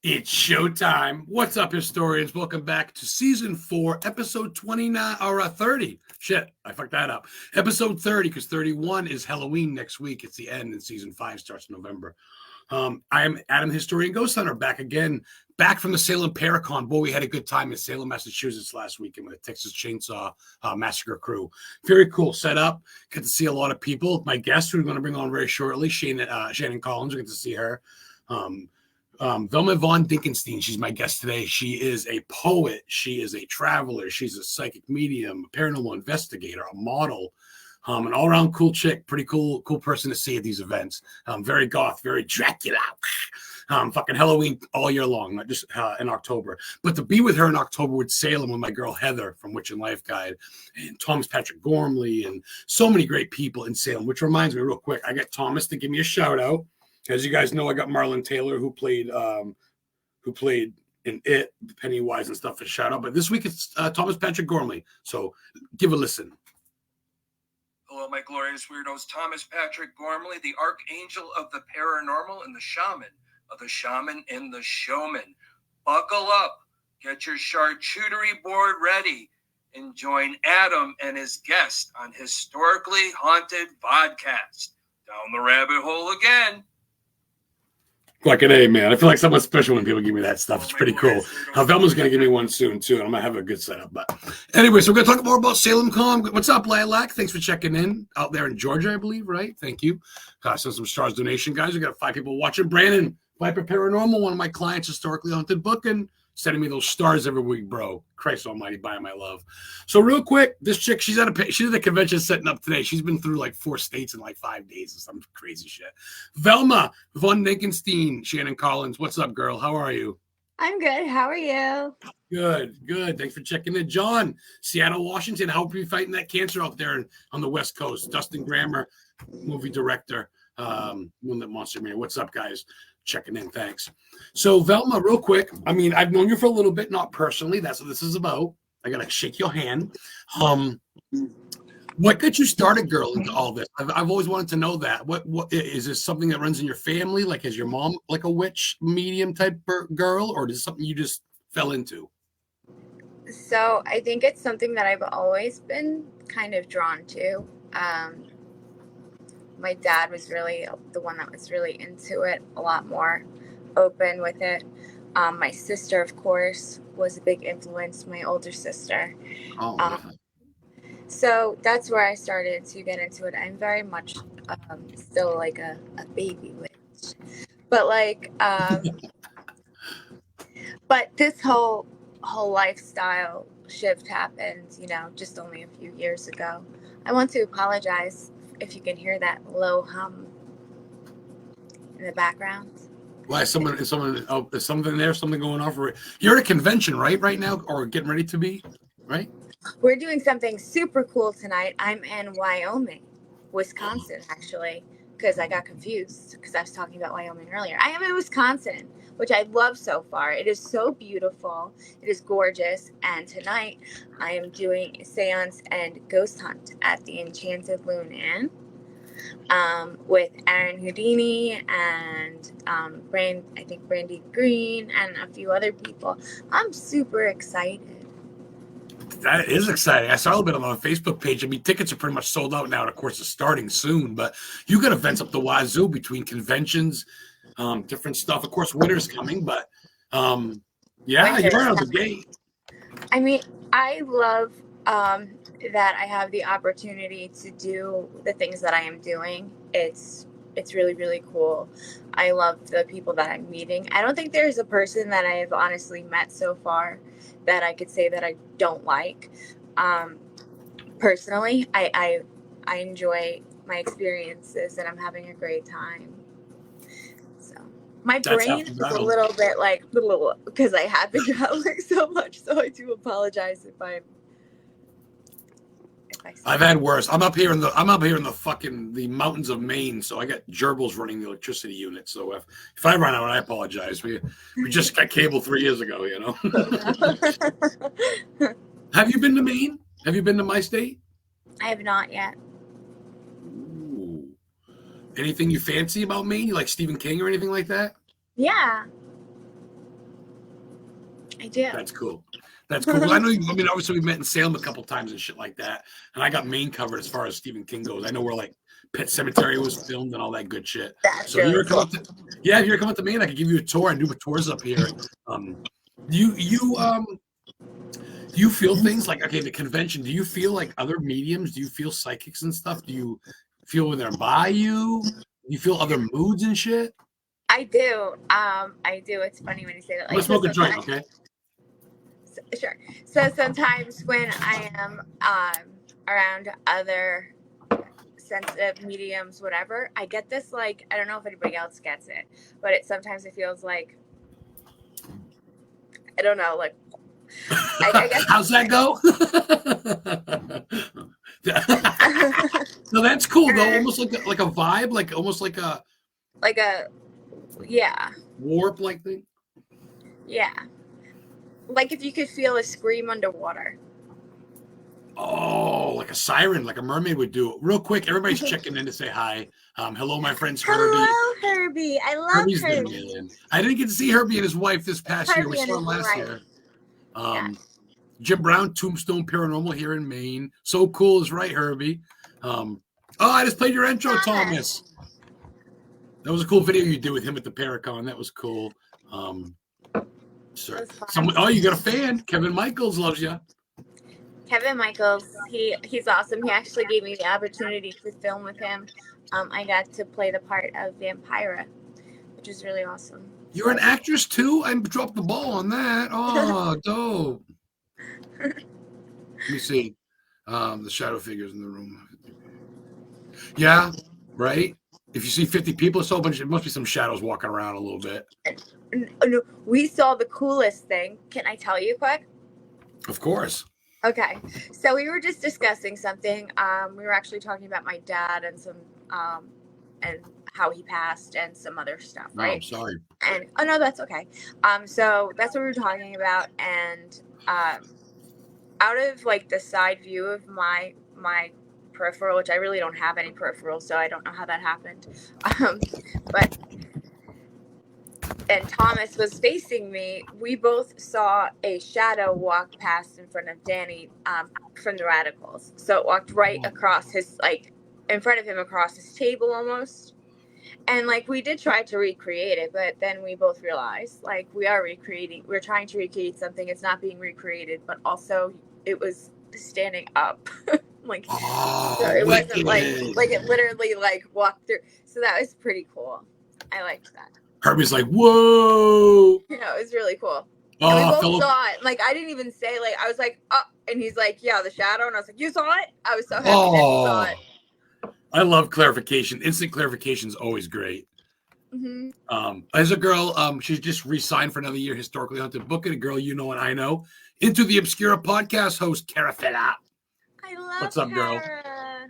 It's showtime. What's up, historians? Welcome back to season 4, episode 29 or 30. Shit, I fucked that up. Episode 30, because 31 is Halloween next week. It's the end, and season 5 starts in November. I am Adam, historian ghost hunter, back again, back from the Salem Paracon. Boy, we had a good time in Salem, Massachusetts last weekend with the Texas Chainsaw Massacre crew. Very cool setup. Get to see a lot of people. My guest, who we're going to bring on very shortly, Shannon Collins. We get to see her. Velma von Dinkenstein, she's my guest today. She is a poet. She is a traveler. She's a psychic medium, a paranormal investigator, a model, an all-around cool chick. Pretty cool person to see at these events. Very goth, very Dracula. Fucking Halloween all year long, not just in October. But to be with her in October with Salem, with my girl Heather from Witch and Life Guide, and Thomas Patrick Gormley, and so many great people in Salem, which reminds me real quick, I got Thomas to give me a shout out. As you guys know, I got Marlon Taylor, who played in It, Pennywise and stuff, a shout out. But this week it's Thomas Patrick Gormley. So give a listen. Hello, my glorious weirdos. Thomas Patrick Gormley, the archangel of the paranormal and the shaman and the showman. Buckle up, get your charcuterie board ready, and join Adam and his guest on Historically Haunted Vodcast. Down the rabbit hole again. Fucking A, man. I feel like someone special when people give me that stuff. It's pretty cool. Velma's going to give me one soon, too, and I'm going to have a good setup. But anyway, so we're going to talk more about Salem Con. What's up, Lilac? Thanks for checking in out there in Georgia, I believe, right? Thank you. Send some stars donation, guys. We got 5 people watching. Brandon, Viper Paranormal, one of my clients, Historically Haunted Booking, sending me those stars every week, bro. Christ almighty, by my love. So real quick, this chick, she's at a convention setting up today. She's been through like 4 states in like 5 days or some crazy shit. Velma von Dinkenstein, Shannon Collins. What's up, girl? How are you? I'm good. How are you? Good. Thanks for checking in. John, Seattle, Washington. How are you fighting that cancer out there on the West Coast? Dustin Grammer, movie director, Moonlit Monster Man. What's up, guys? Checking in, thanks. So Velma, real quick, I mean, I've known you for a little bit, not personally. That's what this is about. I gotta shake your hand. What got you started, girl, into all this? I've always wanted to know that. What is this something that runs in your family? Like, is your mom like a witch medium type girl, or is it something you just fell into? So I think it's something that I've always been kind of drawn to. My dad was really the one that was really into it, a lot more open with it. My sister, of course, was a big influence, my older sister. So that's where I started to get into it. I'm very much still like a baby witch. But like, but this whole lifestyle shift happened, just only a few years ago. I want to apologize if you can hear that low hum in the background. Why? Is something there? Something going on for it? You're at a convention, right now, or getting ready to be, right? We're doing something super cool tonight. I'm in Wyoming, Wisconsin, actually, because I got confused because I was talking about Wyoming earlier. I am in Wisconsin, which I love so far. It is so beautiful. It is gorgeous. And tonight I am doing a seance and ghost hunt at the Enchanted Loon Inn with Aaron Houdini and Brandy Green and a few other people. I'm super excited. That is exciting. I saw a little bit on the Facebook page. I mean, tickets are pretty much sold out now, and of course, it's starting soon. But you got events up the wazoo between conventions, different stuff. Of course, winter's coming, but you're out of the gate. I mean, I love that I have the opportunity to do the things that I am doing. It's really, really cool. I love the people that I'm meeting. I don't think there's a person that I've honestly met so far that I could say that I don't like. Personally, I enjoy my experiences and I'm having a great time. So my brain is a little bit like because I have been traveling so much. So I do apologize if I've had worse. I'm up here in the fucking the mountains of Maine, so I got gerbils running the electricity unit. So if I run out, I apologize. We just got cable 3 years ago, Have you been to Maine? Have you been to my state? I have not yet. Ooh. Anything you fancy about Maine? You like Stephen King or anything like that? Yeah. I do. That's cool. That's cool. Well, I know. I mean, obviously, we met in Salem a couple times and shit like that. And I got Maine covered as far as Stephen King goes. I know where like Pet Cemetery was filmed and all that good shit. That's So if you really ever come cool. up to, if you ever come up to Maine, I could give you a tour and do tours up here. Do you feel things like, okay, the convention? Do you feel like other mediums? Do you feel psychics and stuff? Do you feel when they're by you? Do you feel other moods and shit? I do. I do. It's funny when you say that. I'm gonna smoke a joint, okay? Sure. So sometimes when I am around other sensitive mediums, whatever, I get this like, I don't know if anybody else gets it, but sometimes it feels like, I don't know, like I guess. How's that go? No, that's cool though. Almost like a vibe, like almost like a yeah. warp like thing. Yeah. Like if you could feel a scream underwater. Oh, like a siren, like a mermaid would do. Real quick, everybody's checking in to say hi. Hello, my friends Herbie. Hello, Herbie. I love Herbie's Herbie. in. I didn't get to see Herbie and his wife this past year. We saw him last year. Jim Brown, Tombstone Paranormal here in Maine. So cool is right, Herbie. I just played your intro, Thomas. That was a cool video you did with him at the Paracon. That was cool. You got a fan. Kevin Michaels loves you. Kevin Michaels, he's awesome. He actually gave me the opportunity to film with him. I got to play the part of Vampira, which is really awesome. You're an actress too? I dropped the ball on that. Oh, dope. Let me see. The shadow figures in the room. Yeah, right? If you see 50 people, it's a bunch. It must be some shadows walking around a little bit. No, we saw the coolest thing. Can I tell you quick? Of course. Okay. So we were just discussing something. We were actually talking about my dad and some and how he passed and some other stuff, right? Oh, I'm sorry. And no, that's okay. So that's what we were talking about. And out of like the side view of my peripheral, which I really don't have any peripheral, so I don't know how that happened. But and Thomas was facing me. We both saw a shadow walk past in front of Danny from the Radicals. So it walked right across his, like, in front of him across his table almost. And like we did try to recreate it, but then we both realized like we're trying to recreate something. It's not being recreated, but also it was standing up. Like so it wasn't like it literally like walked through. So that was pretty cool. I liked that. Herbie's like, whoa. You know, it was really cool. Oh, and we both Philip saw it. Like I didn't even say like I was like, oh, and he's like, yeah, the shadow, and I was like, you saw it? I was so happy that you saw it. I love clarification. Instant clarification is always great. Mm-hmm. As a girl, she's just re-signed for another year. Historically Haunted Book, and a girl you know and I know, Into the Obscura podcast host Cara Philp. I love. What's up, girl? Cara.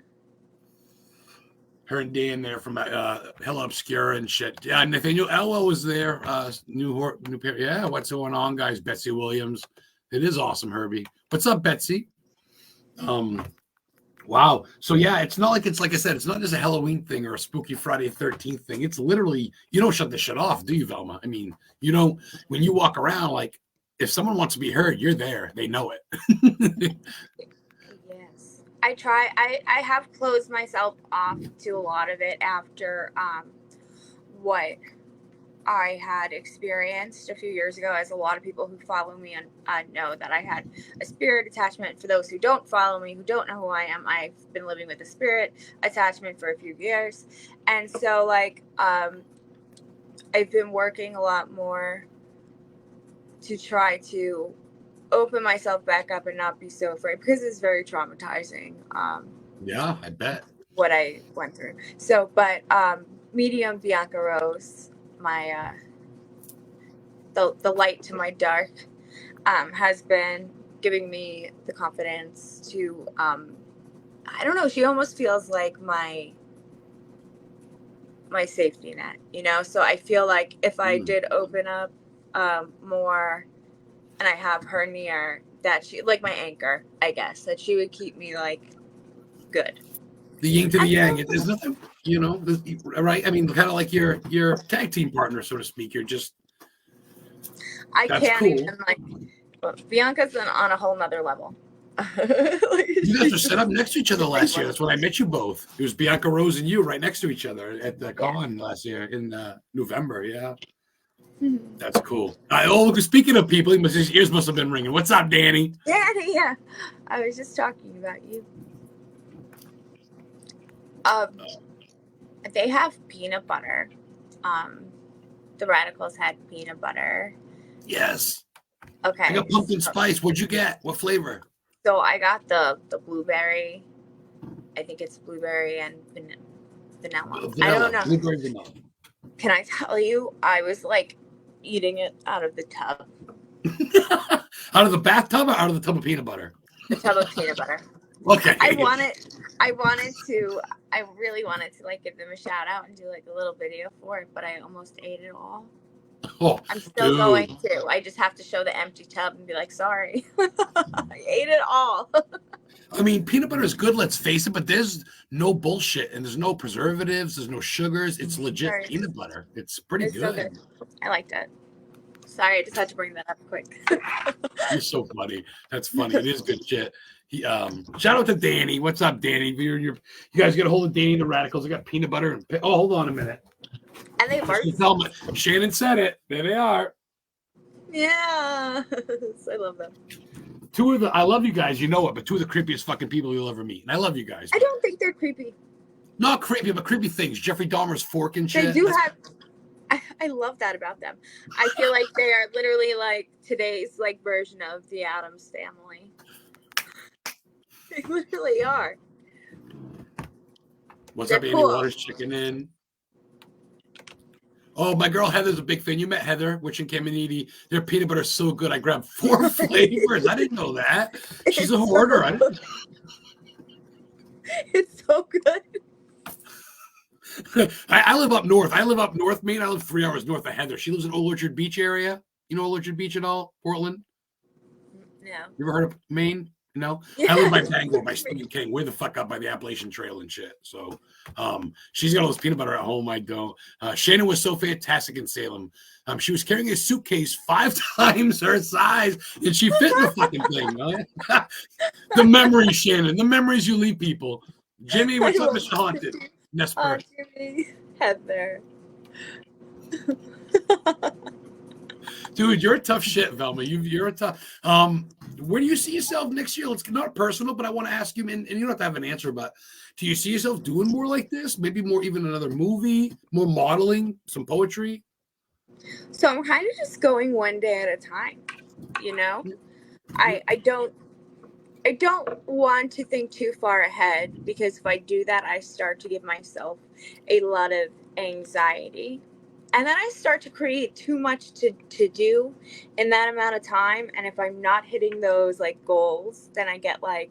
Her and Dan there from Hello Obscura and shit. Yeah, Nathaniel Elwell was there. New pair. Yeah, what's going on, guys? Betsy Williams. It is awesome, Herbie. What's up, Betsy? Wow. So yeah, it's not like I said, it's not just a Halloween thing or a spooky Friday 13th thing. It's literally, you don't shut this shit off, do you, Velma? I mean, you know, when you walk around, like if someone wants to be heard, you're there. They know it. Yes. I try. I have closed myself off to a lot of it after what I had experienced a few years ago, as a lot of people who follow me and know that I had a spirit attachment. For those who don't follow me, who don't know who I am, I've been living with a spirit attachment for a few years. And so like I've been working a lot more to try to open myself back up and not be so afraid, because it's very traumatizing. Yeah, I bet. What I went through. So, but medium Bianca Rose, my the light to my dark, has been giving me the confidence to I don't know, she almost feels like my safety net, you know. So I feel like if I did open up more and I have her near, that she, like my anchor, I guess, that she would keep me like good. The yin to the yang. There's nothing, you know, right? I mean, kind of like your tag team partner, so to speak. You're just. I That's can't cool. even like. But Bianca's on a whole nother level. Like, You guys were set up next to each other last year. one. That's when I met you both. It was Bianca Rose and you right next to each other at the Yeah. con last year in November. Yeah, Mhm. that's cool. Speaking of people, his ears must have been ringing. What's up, Danny? Yeah. I was just talking about you. They have peanut butter. The Radicals had peanut butter. Yes. Okay. I got pumpkin spice. What'd you get? What flavor? So I got the blueberry. I think it's blueberry and vanilla. I don't know. Blueberry vanilla. Can I tell you? I was like eating it out of the tub. Out of the bathtub or out of the tub of peanut butter? The tub of peanut butter. Okay. I really wanted to like give them a shout out and do like a little video for it, but I almost ate it all. Oh, I'm still going to. I just have to show the empty tub and be like, sorry. I ate it all. I mean, peanut butter is good, let's face it, but there's no bullshit and there's no preservatives, there's no sugars. It's legit peanut butter. It's pretty good. So good. I liked it. Sorry, I just had to bring that up quick. You're so funny. That's funny. It is good shit. Shout out to Danny. What's up, Danny? You guys get a hold of Danny and the Radicals. I got peanut butter and hold on a minute. And they work. Shannon said it. There they are. Yeah. I love them. I love you guys, you know it, but two of the creepiest fucking people you'll ever meet. And I love you guys. I don't think they're creepy. Not creepy, but creepy things. Jeffrey Dahmer's fork and shit. They do have. I love that about them. I feel like they are literally like today's like version of the Addams Family. They literally are. What's up, Andy Waters? Chicken in. Oh, my girl Heather's a big fan. You met Heather, Witch and Caminiti. Their peanut butter is so good. I grabbed 4 flavors. I didn't know that. She's a hoarder. It's so good. I live up north. I live up north Maine. I live 3 hours north of Heather. She lives in Old Orchard Beach area. You know Old Orchard Beach at all? Portland? No. You ever heard of Maine? No? Yeah. I live by Bangor, by Stephen King. Way the fuck up by the Appalachian Trail and shit. So she's got all this peanut butter at home. I don't. Shannon was so fantastic in Salem. She was carrying a suitcase 5 times her size, and she fit in the fucking thing. Right? The memories, Shannon. The memories you leave people. Jimmy, what's up, Mr. Haunted? Oh, Jimmy, Heather. Dude, you're a tough shit, Velma. You're a tough. Where do you see yourself next year? It's not personal, but I want to ask you, and you don't have to have an answer, but do you see yourself doing more like this? Maybe more, even another movie, more modeling, some poetry? So I'm kind of just going one day at a time, you know? I don't want to think too far ahead, because if I do that, I start to give myself a lot of anxiety. And then I start to create too much to do in that amount of time. And if I'm not hitting those like goals, then I get like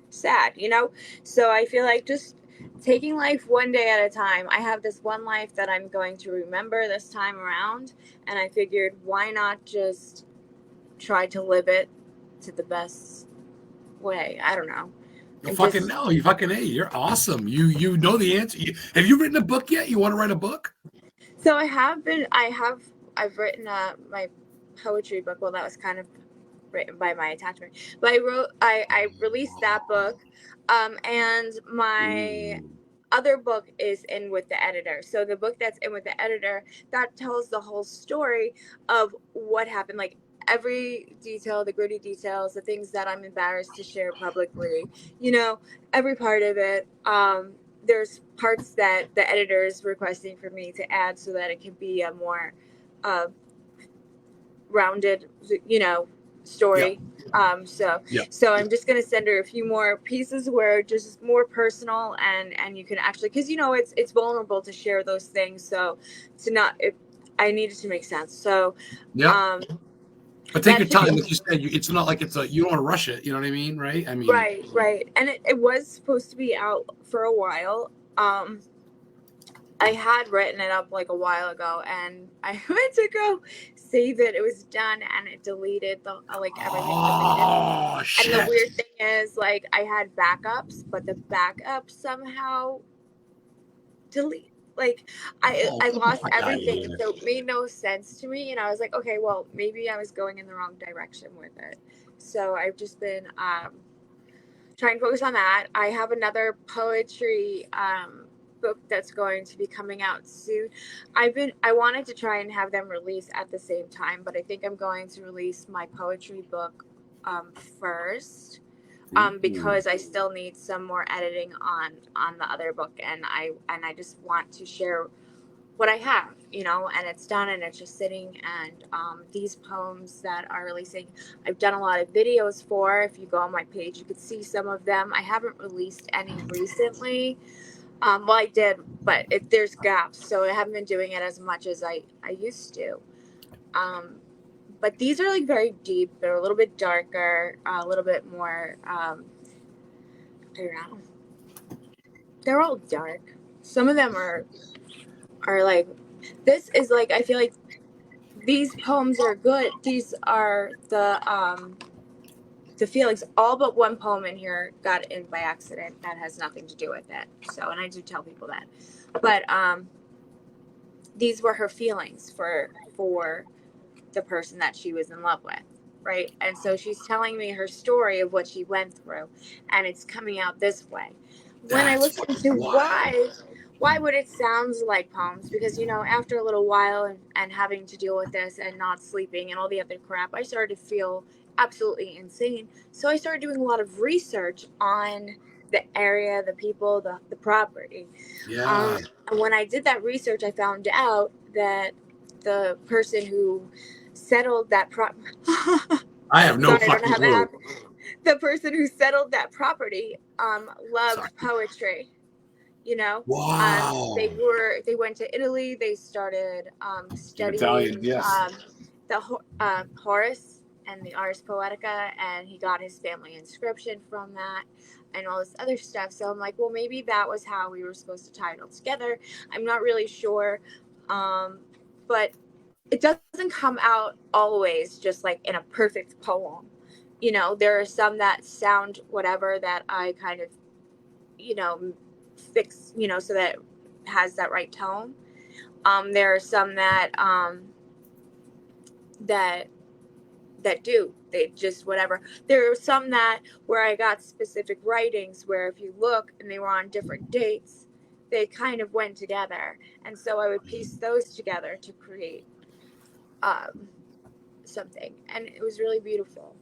sad, you know? So I feel like just taking life one day at a time. I have this one life that I'm going to remember this time around. And I figured, why not just try to live it to the best way? I don't know. You fucking know. You fucking A. You're awesome. You know the answer. Have you written a book yet? You want to write a book? So I've written my poetry book. Well, that was kind of written by my attachment, but I released that book, and my other book is in with the editor. So the book that's in with the editor, that tells the whole story of what happened, like every detail, the gritty details, the things that I'm embarrassed to share publicly, you know, every part of it. There's parts that the editor is requesting for me to add so that it can be a more rounded, you know, story. Yeah. So I'm just going to send her a few more pieces where just more personal, and you can actually, because, you know, it's vulnerable to share those things. So I needed to make sense. So, but take your time. Like you said, it's not like you don't want to rush it. You know what I mean? Right? I mean, right. And it was supposed to be out for a while. I had written it up like a while ago, and I went to go save it. It was done, and it deleted everything. Oh, shit. And the weird thing is, like, I had backups, but the backup somehow Like I lost fuck outta everything, here. so it made no sense to me. And I was like, okay, well, maybe I was going in the wrong direction with it. So I've just been trying to focus on that. I have another poetry book that's going to be coming out soon. I wanted to try and have them release at the same time, but I think I'm going to release my poetry book first. Because I still need some more editing on the other book, and I just want to share what I have, and it's done and it's just sitting. And these poems that are releasing, I've done a lot of videos for. If you go on my page, you could see some of them. I haven't released any recently. Well, I did, but there's gaps, so I haven't been doing it as much as I used to. But these are like very deep. They're a little bit darker, a little bit more, I don't know. They're all dark. Some of them are like, this is like, I feel like these poems are good. These are the feelings. All but one poem in here got in by accident. That has nothing to do with it. So, and I do tell people that. But these were her feelings for the person that she was in love with, right? And so she's telling me her story of what she went through, and it's coming out this way. When I listen to why would it sound like poems? Because after a little while and having to deal with this and not sleeping and all the other crap, I started to feel absolutely insane. So I started doing a lot of research on the area, the people, the property. And when I did that research, I found out that the person who settled that I have no fucking clue. The person who settled that property loved poetry. Wow. They went to Italy. They started studying Italian, yes. The Horace and the Ars Poetica, and he got his family inscription from that and all this other stuff. So I'm like, well, maybe that was how we were supposed to tie it all together. I'm not really sure, but it doesn't come out always just like in a perfect poem. There are some that sound whatever that I kind of, fix, so that it has that right tone. There are some that do. They just whatever. There are some that where I got specific writings where if you look and they were on different dates, they kind of went together. And so I would piece those together to create something. And it was really beautiful.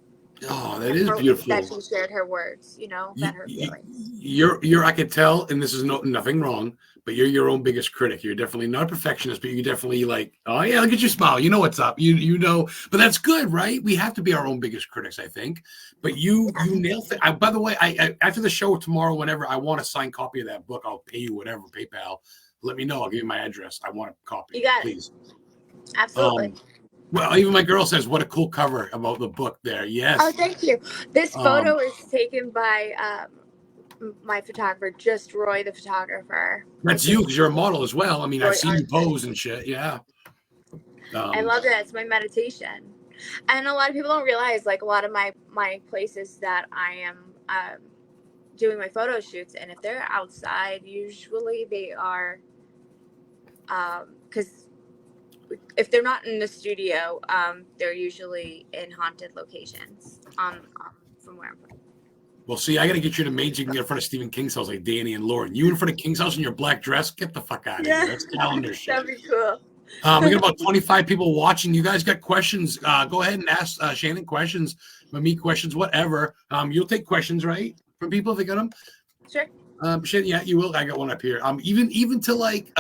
Oh, that is beautiful. That she shared her words, about her feelings. You're I could tell, and this is nothing wrong, but you're your own biggest critic. You're definitely not a perfectionist, but you're definitely like, oh yeah, look at you smile. You know what's up. You know, but that's good, right? We have to be our own biggest critics, I think. But you nailed it. By the way, I after the show tomorrow, whenever I want a signed copy of that book, I'll pay you whatever, PayPal. Let me know. I'll give you my address. I want a copy. You got please. It. Absolutely. Well, even my girl says, what a cool cover about the book there. Yes. Oh, thank you. This photo is taken by my photographer, just Roy, the photographer. That's you, because you're a model as well. I mean, I've seen you pose and shit. Yeah. I love that. It's my meditation. And a lot of people don't realize, like, a lot of my places that I am doing my photo shoots, and if they're outside, usually they are, because if they're not in the studio, they're usually in haunted locations from where I'm from. Well, see, I got to get you to Maine so you can get in front of Stephen King's house like Danny and Lauren. You in front of King's house in your black dress? Get the fuck out of here. That's calendar shit. That'd be cool. We got about 25 people watching. You guys got questions? Go ahead and ask Shannon questions, me questions, whatever. You'll take questions, right, from people if they got them? Sure. Shit, yeah, you will. I got one up here. Even to like,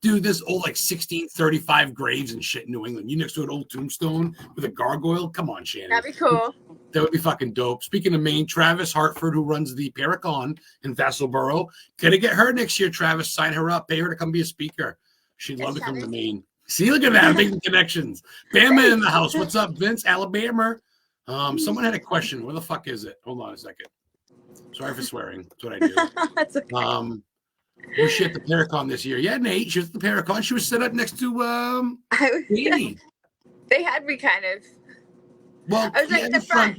dude, this old like 1635 graves and shit in New England. You next to an old tombstone with a gargoyle. Come on, Shannon. That'd be cool. That would be fucking dope. Speaking of Maine, Travis Hartford, who runs the Paracon in Vassalboro, gonna get her next year. Travis, sign her up, pay her to come be a speaker. She'd love to come to Maine. See, look at that, making connections. Bama in the house. What's up, Vince? Alabama. Someone had a question. Where the fuck is it? Hold on a second. Sorry for swearing. That's what I do. That's okay. Was she at the Paracon this year? Yeah, Nate. She was at the Paracon. She was set up next to Danny. They had me kind of. Well, I was like the front.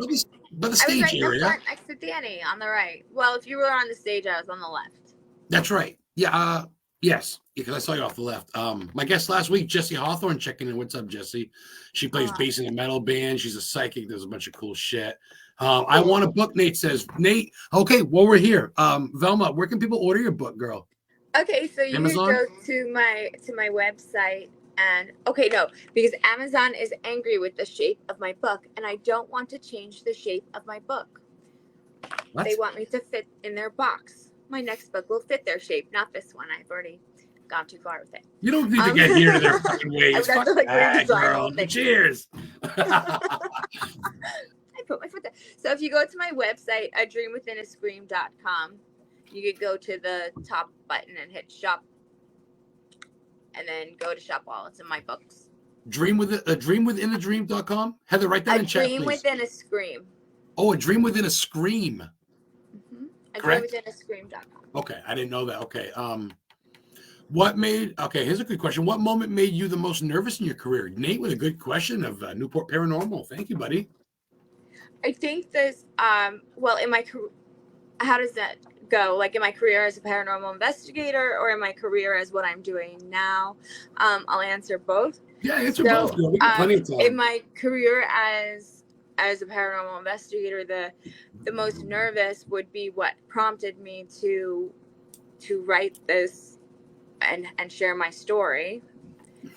By the stage I was area. The front next to Danny on the right. Well, if you were on the stage, I was on the left. That's right. Yeah. Yes, because I saw you off the left. My guest last week, Jessie Hawthorne, checking in. What's up, Jessie? She plays bass in a metal band. She's a psychic. There's a bunch of cool shit. I want a book, Nate says. Nate, okay, well, we're here. Velma, where can people order your book, girl? Okay, so you can go to my website and because Amazon is angry with the shape of my book, and I don't want to change the shape of my book. What? They want me to fit in their box. My next book will fit their shape, not this one. I've already gone too far with it. You don't need to get here to their fucking ways. Fuck that, girl. Cheers. I put my foot there. So if you go to my website, adreamwithinascream.com, you could go to the top button and hit shop, and then go to shop all. It's in my books. Dreamwithinadream.com. Heather, write that in chat, please. A Dream Within a Scream. Oh, A Dream Within a Scream. Mm-hmm. ADreamWithinAScream.com. Okay, I didn't know that. Okay, here's a good question. What moment made you the most nervous in your career? Nate with a good question of Newport Paranormal. Thank you, buddy. I think this, in my career, how does that go? Like in my career as a paranormal investigator, or in my career as what I'm doing now? I'll answer both. Yeah, answer both. We got plenty of time. In my career as a paranormal investigator, the most nervous would be what prompted me to write this and share my story.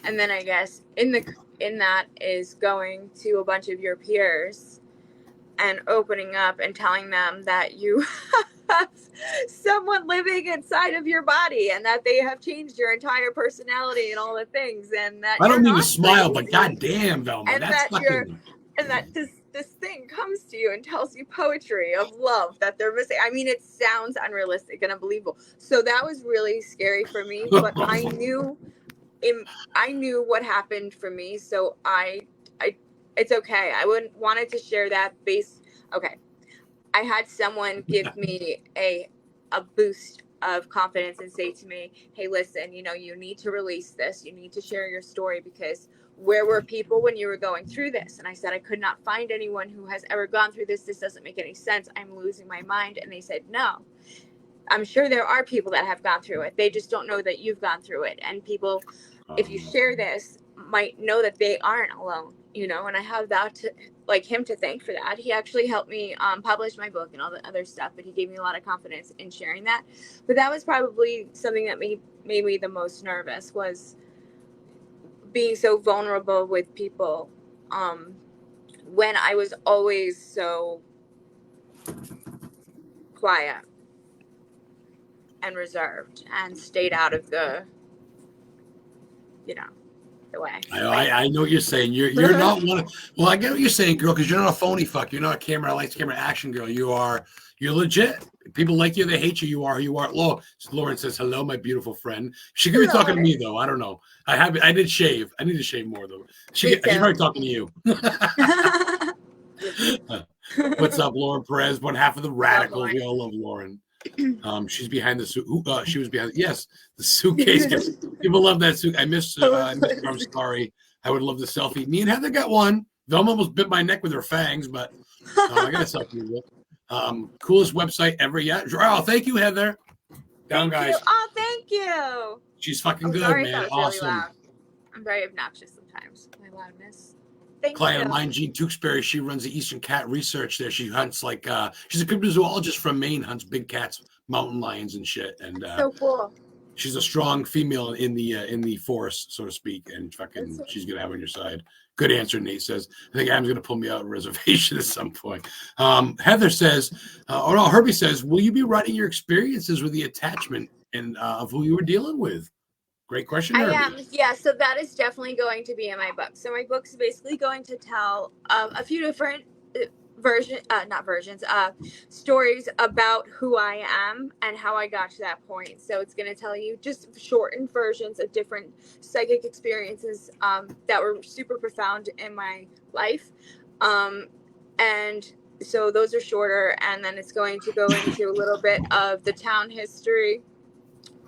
And then I guess in that is going to a bunch of your peers and opening up and telling them that you have someone living inside of your body, and that they have changed your entire personality and all the things, and that I don't mean to smile, but goddamn, Velma, and that's fucking... and that this thing comes to you and tells you poetry of love that they're missing. I mean, it sounds unrealistic and unbelievable. So that was really scary for me, but I knew what happened for me. So it's okay. I wouldn't wanted to share that base. Okay. I had someone give me a boost of confidence and say to me, hey, listen, you need to release this. You need to share your story, because where were people when you were going through this? And I said, I could not find anyone who has ever gone through this. This doesn't make any sense. I'm losing my mind. And they said, no, I'm sure there are people that have gone through it. They just don't know that you've gone through it. And people, if you share this, might know that they aren't alone, and I have that him to thank for that. He actually helped me publish my book and all the other stuff, but he gave me a lot of confidence in sharing that. But that was probably something that made me the most nervous, was being so vulnerable with people when I was always so quiet and reserved and stayed out of the way. I know what you're saying. You're not one of... Well, I get what you're saying, girl, because you're not a phony fuck. You're not a camera action girl. You're legit. People like you, they hate you. You are who you are. Lauren says, hello, my beautiful friend. She could be talking to me, though. I don't know. I did shave. I need to shave more, though. She's probably talking to you. What's up, Lauren Perez? One half of the Radicals. We all love Lauren. She's behind the suit. She was behind. Yes, the suitcase. People love that suit. I missed her. I'm sorry. I would love the selfie. Me and Heather got one. Velma almost bit my neck with her fangs, but I got a selfie with it. Coolest website ever yet. Oh, thank you, Heather. Down, guys. Oh, thank you. She's fucking good, man. Awesome. Really, I'm very obnoxious sometimes. My loudness. Client of mine, Jean Tewksbury, she runs the Eastern Cat Research there. She hunts she's a cryptozoologist from Maine, hunts big cats, mountain lions and shit. And so cool. She's a strong female in the forest, so to speak, and fucking she's gonna have on your side. Good answer, Nate says. I think Adam's gonna pull me out of a reservation at some point. Heather says, Herbie says, will you be writing your experiences with the attachment and of who you were dealing with? Great question. I am. Yeah, so that is definitely going to be in my book. So my book is basically going to tell a few different stories about who I am and how I got to that point. So it's going to tell you just shortened versions of different psychic experiences that were super profound in my life. And so those are shorter. And then it's going to go into a little bit of the town history,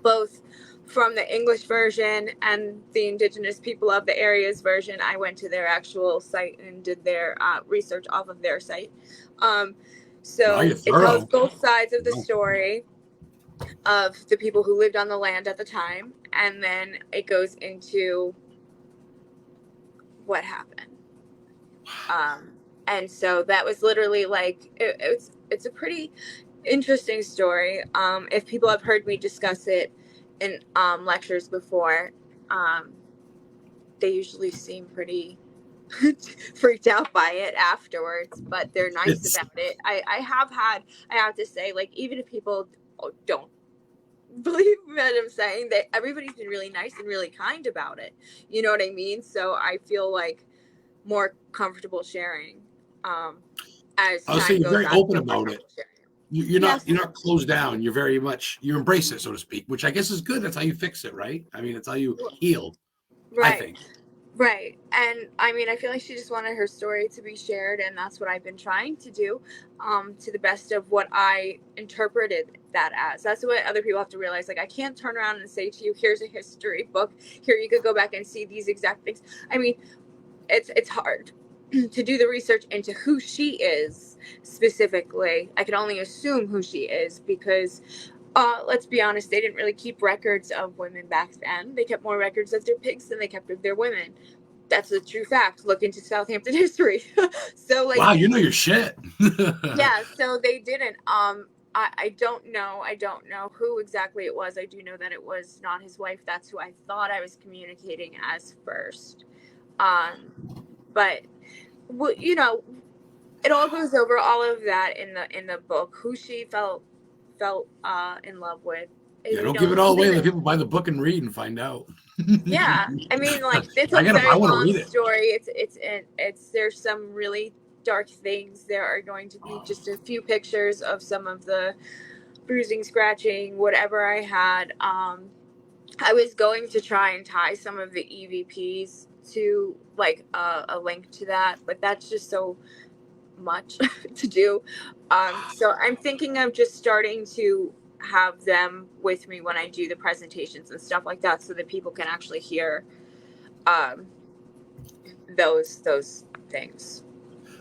both from the English version and the indigenous people of the area's version. I went to their actual site and did their research off of their site. So it tells both sides of the story. of the people who lived on the land at the time, and then it goes into what happened. And so that was literally like it's a pretty interesting story. If people have heard me discuss it in lectures before, they usually seem pretty freaked out by it afterwards, but they're nice about it. I have to say, like, even if people don't believe what I'm saying, that everybody's been really nice and really kind about it. You know what I mean? So I feel like more comfortable sharing. As I'll time say you're goes very on, open about it. You're Yes. not closed down. You're very much, you embrace it, so to speak, which I guess is good. That's how you fix it, right? I mean, that's how you heal. I Right. think. Right. And I mean, I feel like she just wanted her story to be shared, and that's what I've been trying to do, to the best of what I interpreted that as. That's what other people have to realize. Like, I can't turn around and say to you, here's a history book. Here, you could go back and see these exact things. I mean, it's hard to do the research into who she is specifically. I can only assume who she is because let's be honest, they didn't really keep records of women back then. They kept more records of their pigs than they kept of their women. That's a true fact. Look into Southampton history. So, like, Wow, you know your shit. yeah, so they didn't. I don't know. I don't know who exactly it was. I do know that it was not his wife. That's who I thought I was communicating as first. But you know, it all goes over all of that in the book. Who she felt in love with. Yeah, don't give it all away. Let people buy the book and read and find out. Yeah, I mean, like, it's a very I want to long read it. story. It's there's some really dark things. There are going to be just a few pictures of some of the bruising, scratching, whatever I had. I was going to try and tie some of the EVPs to like a link to that, but that's just so much to do. So I'm thinking of just starting to have them with me when I do the presentations and stuff like that, so that people can actually hear those things.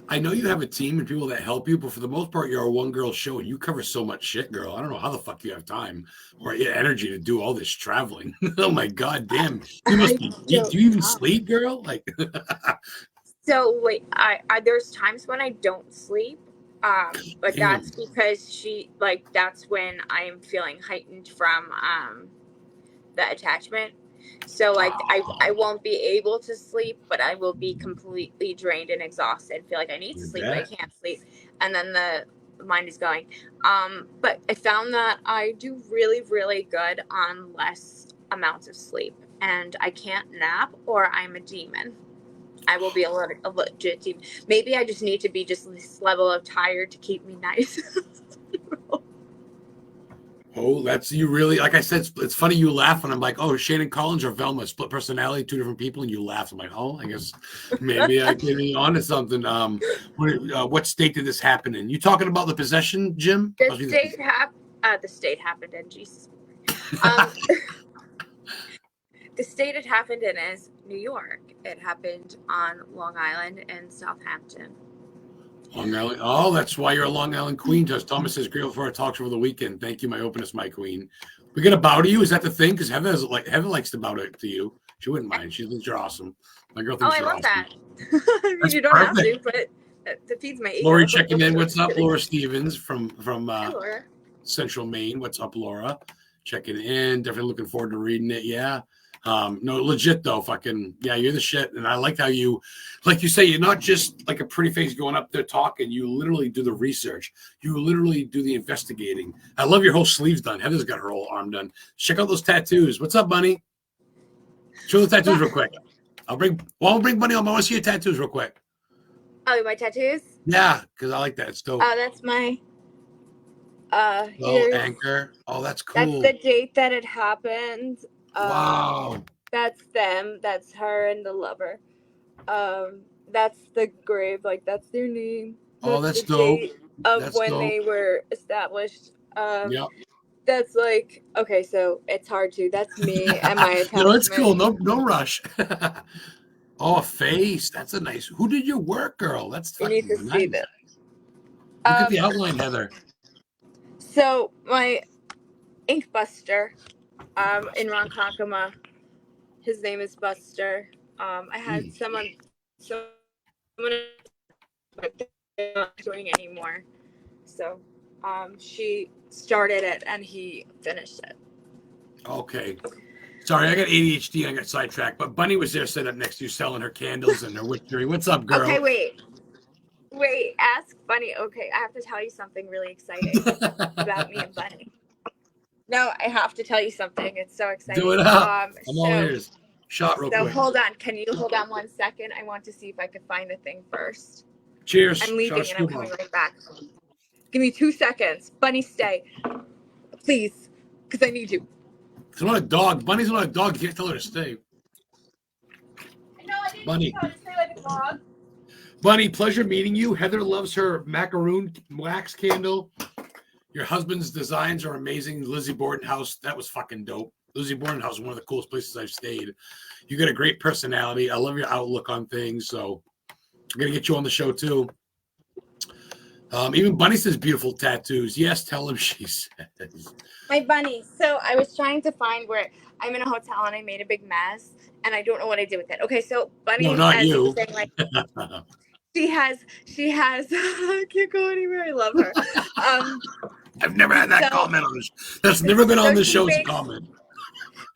I know you have a team and people that help you, but for the most part, you're a one-girl show and you cover so much shit, girl. I don't know how the fuck you have time or energy to do all this traveling. Oh my god, damn! You must be. Do you even sleep, girl? Like. So wait, I there's times when I don't sleep, but Damn. that's because that's when I'm feeling heightened from the attachment. So like I won't be able to sleep, but I will be completely drained and exhausted. Feel like I need to sleep, but I can't sleep, and then the mind is going. But I found that I do really, really good on less amounts of sleep, and I can't nap or I'm a demon. I will be a legit demon. Maybe I just need to be just this level of tired to keep me nice. Oh, that's you really, like I said, it's funny you laugh when I'm like, oh, Shannon Collins or Velma, split personality, two different people, and you laugh. I'm like, oh, I guess maybe I can be onto something. What state did this happen in? You talking about the possession, Jim? The state happened in, Jesus. The state it happened in is New York. It happened on Long Island and Southampton. Long Island. Oh, that's why you're a Long Island queen. Thomas says, grateful for our talks over the weekend. Thank you, my openness, my queen. We get a bow to you. Is that the thing? Because Heather likes to bow to you. She wouldn't mind. She thinks you're awesome. My girl thinks you're awesome. That. I mean, you don't perfect. Have to, but that feeds my ego. Lori checking in. What's up, Laura Stevens from Hi, Laura. Central Maine. What's up, Laura? Checking in. Definitely looking forward to reading it. Yeah. No, legit though, you're the shit. And I like how you, like you say, you're not just like a pretty face going up there talking. You literally do the research. You literally do the investigating. I love your whole sleeves done. Heather's got her whole arm done. Check out those tattoos. What's up, Bunny? Show the tattoos real quick. I'll bring Bunny on. I want to see your tattoos real quick. Oh, my tattoos? Yeah, because I like that. It's dope. Oh, that's my anchor. Oh, that's cool. That's the date that it happened. Wow. That's them. That's her and the lover. That's the grave. Like, that's their name. That's the dope. Date of that's when dope. They were established. Yep. That's like, okay, so it's hard to. That's me and my attachment. No, it's cool. No rush. Oh, a face. That's a nice. Who did your work, girl? That's fucking you need to nice. see this. Look at the outline, Heather. So my Inkbuster in Ronkonkoma. His name is Buster. I had someone but they're not doing it anymore. So she started it and he finished it. Okay. Sorry, I got ADHD and I got sidetracked, but Bunny was there set up next to you selling her candles and her witchery. What's up, girl? Okay, wait, ask Bunny. Okay, I have to tell you something really exciting about me and Bunny. No, I have to tell you something. It's so exciting. Do it up. I'm all ears. Shot real quick. Hold on. Can you hold on 1 second? I want to see if I can find the thing first. Cheers. I'm leaving and I'm coming right back. Give me 2 seconds. Bunny, stay. Please, because I need you. It's not a dog. Bunny's not a dog. You can't tell her to stay. No, I didn't Bunny. tell her to stay like a dog. Bunny, pleasure meeting you. Heather loves her macaroon wax candle. Your husband's designs are amazing. Lizzie Bordenhouse, that was fucking dope. Lizzie Bordenhouse is one of the coolest places I've stayed. You got a great personality. I love your outlook on things. So I'm going to get you on the show too. Even Bunny says beautiful tattoos. Yes, tell him, she says. My Bunny. So I was trying to find where I'm in a hotel and I made a big mess and I don't know what I did with it. Okay, so Bunny. No, not you. Saying, like, she has, I can't go anywhere. I love her. I've never had that comment on this. That's never been on this show's comment.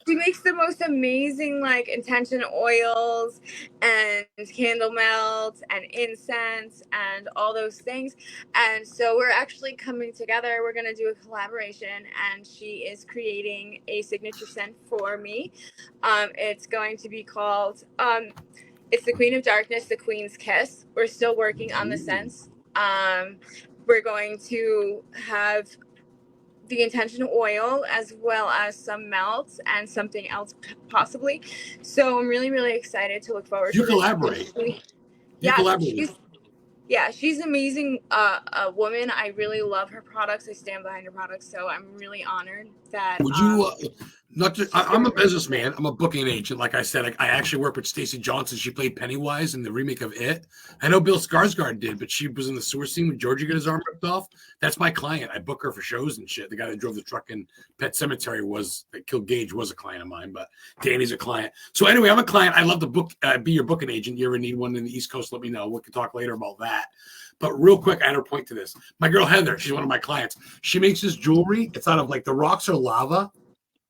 She makes the most amazing like intention oils and candle melts and incense and all those things. And so we're actually coming together. We're going to do a collaboration and she is creating a signature scent for me. It's going to be called, it's the Queen of Darkness, the Queen's Kiss. We're still working on the scents. We're going to have the intention oil as well as some melts and something else possibly. So I'm really, really excited to look forward to You collaborate. She's an amazing a woman. I really love her products. I stand behind her products. So I'm really honored that. Would you I'm a businessman. I'm a booking agent. Like I said, I actually work with Stacey Johnson. She played Pennywise in the remake of It. I know Bill Skarsgård did, but she was in the sewer scene when Georgie got his arm ripped off. That's my client. I book her for shows and shit. The guy that drove the truck in Pet Cemetery that killed Gage was a client of mine, but Danny's a client. So anyway, I'm a client. I love to be your booking agent. You ever need one in the East Coast, let me know. We can talk later about that. But real quick, I had a point to this. My girl Heather, she's one of my clients. She makes this jewelry. It's out of like the rocks are lava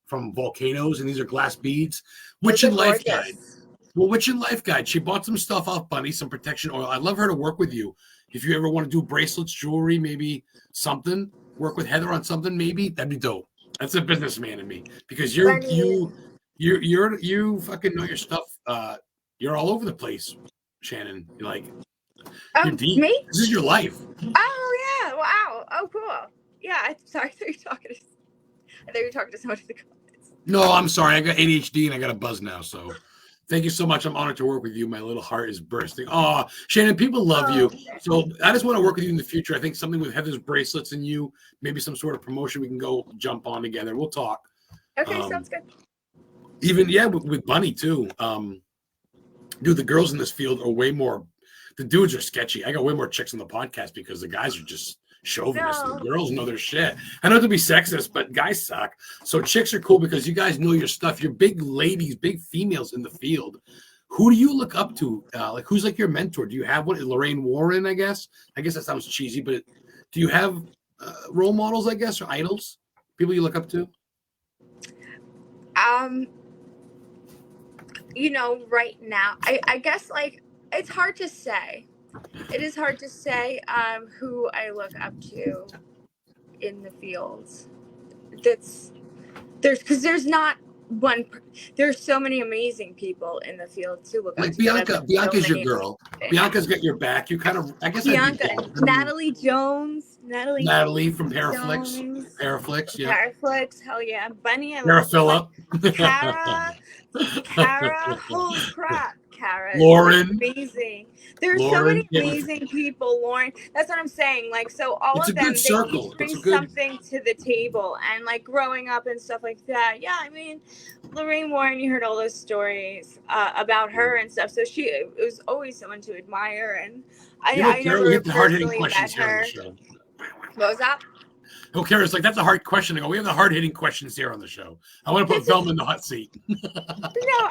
from volcanoes, and these are glass beads. Witch and Life Guide. Well, Witch and Life Guide. She bought some stuff off Bunny, some protection oil. I'd love her to work with you. If you ever want to do bracelets, jewelry, maybe work with Heather on something, maybe that'd be dope. That's a businessman in me because you fucking know your stuff. You're all over the place, Shannon. You're deep. Me? This is your life. Oh yeah! Wow! Oh cool. Yeah. I thought you were talking to somebody in the comments. No, I'm sorry. I got ADHD and I got a buzz now. So thank you so much. I'm honored to work with you. My little heart is bursting. Oh, Shannon, people love you. So I just want to work with you in the future. I think something with Heather's bracelets and you, maybe some sort of promotion we can go jump on together. We'll talk. Okay, sounds good. Even, with Bunny too. Dude, the girls in this field are way more, the dudes are sketchy. I got way more chicks on the podcast because the guys are just chauvinist. No. The girls know their shit. I know to be sexist, but guys suck. So chicks are cool because you guys know your stuff. You're big ladies, big females in the field. Who do you look up to? Who's like your mentor? Do you have one? Lorraine Warren, I guess. I guess that sounds cheesy, but do you have role models, I guess, or idols? People you look up to? Right now, I guess it's hard to say. It is hard to say who I look up to in the fields. There's not one. There's so many amazing people in the field to look up to. Bianca. Bianca's your girl. Bianca's got your back. You kind of, I guess. Bianca, Natalie Jones. Natalie from Paraflix. Paraflix, yeah. Paraflix, hell yeah. Bunny, I love Philp. Kara, holy crap. Kara. Lauren. Amazing. There's so many amazing people, Lauren. That's what I'm saying. So all of them, they each bring something to the table. And growing up and stuff like that. Yeah, I mean, Lorraine Warren, you heard all those stories about her and stuff. So she was always someone to admire. And I never personally met her. What was that? Oh, Kara's like, that's a hard question. I go, we have the hard-hitting questions here on the show. I want to put Velma in the hot seat. No,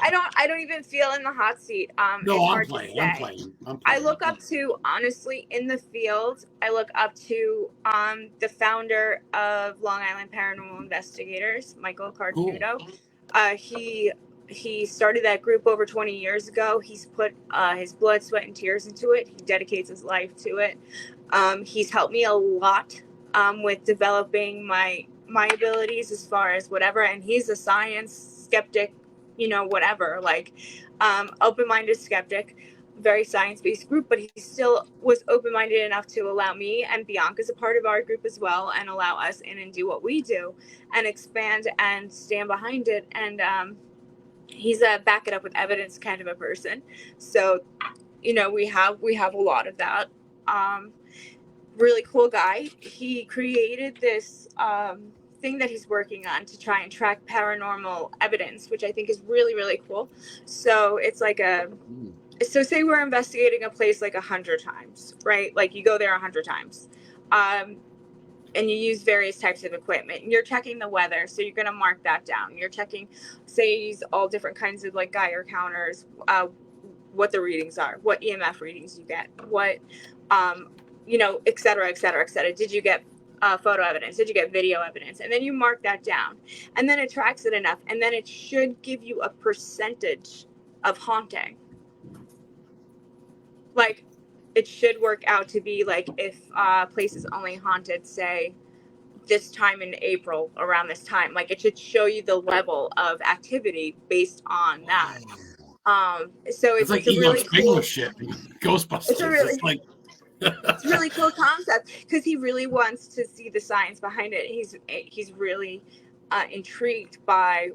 I don't even feel in the hot seat. No, It's I'm hard playing. to I'm say. playing. I look up to, honestly, in the field, I look up to the founder of Long Island Paranormal Investigators, Michael Cool. Cardudo. He started that group over 20 years ago. He's put his blood, sweat, and tears into it. He dedicates his life to it. He's helped me a lot with developing my abilities as far as whatever. And he's a science skeptic, whatever, like open-minded skeptic, very science-based group, but he still was open-minded enough to allow me and Bianca's a part of our group as well, and allow us in and do what we do and expand and stand behind it. And he's a back it up with evidence kind of a person. So, we have a lot of that. Really cool guy. He created this thing that he's working on to try and track paranormal evidence, which I think is really, really cool. So it's like so say we're investigating a place like 100 times, right? Like you go there 100 times. And you use various types of equipment. You're checking the weather, so you're going to mark that down. You're checking, say, you use all different kinds of like Geiger counters, what the readings are, what EMF readings you get, what, et cetera, et cetera, et cetera. Did you get photo evidence? Did you get video evidence? And then you mark that down, and then it tracks it enough, and then it should give you a percentage of haunting. Like, it should work out to be like if a place is only haunted, say, this time in April, around this time, like it should show you the level of activity based on that. So it's like a really cool shit. Ghostbusters. It's a really cool concept because he really wants to see the science behind it. He's really intrigued by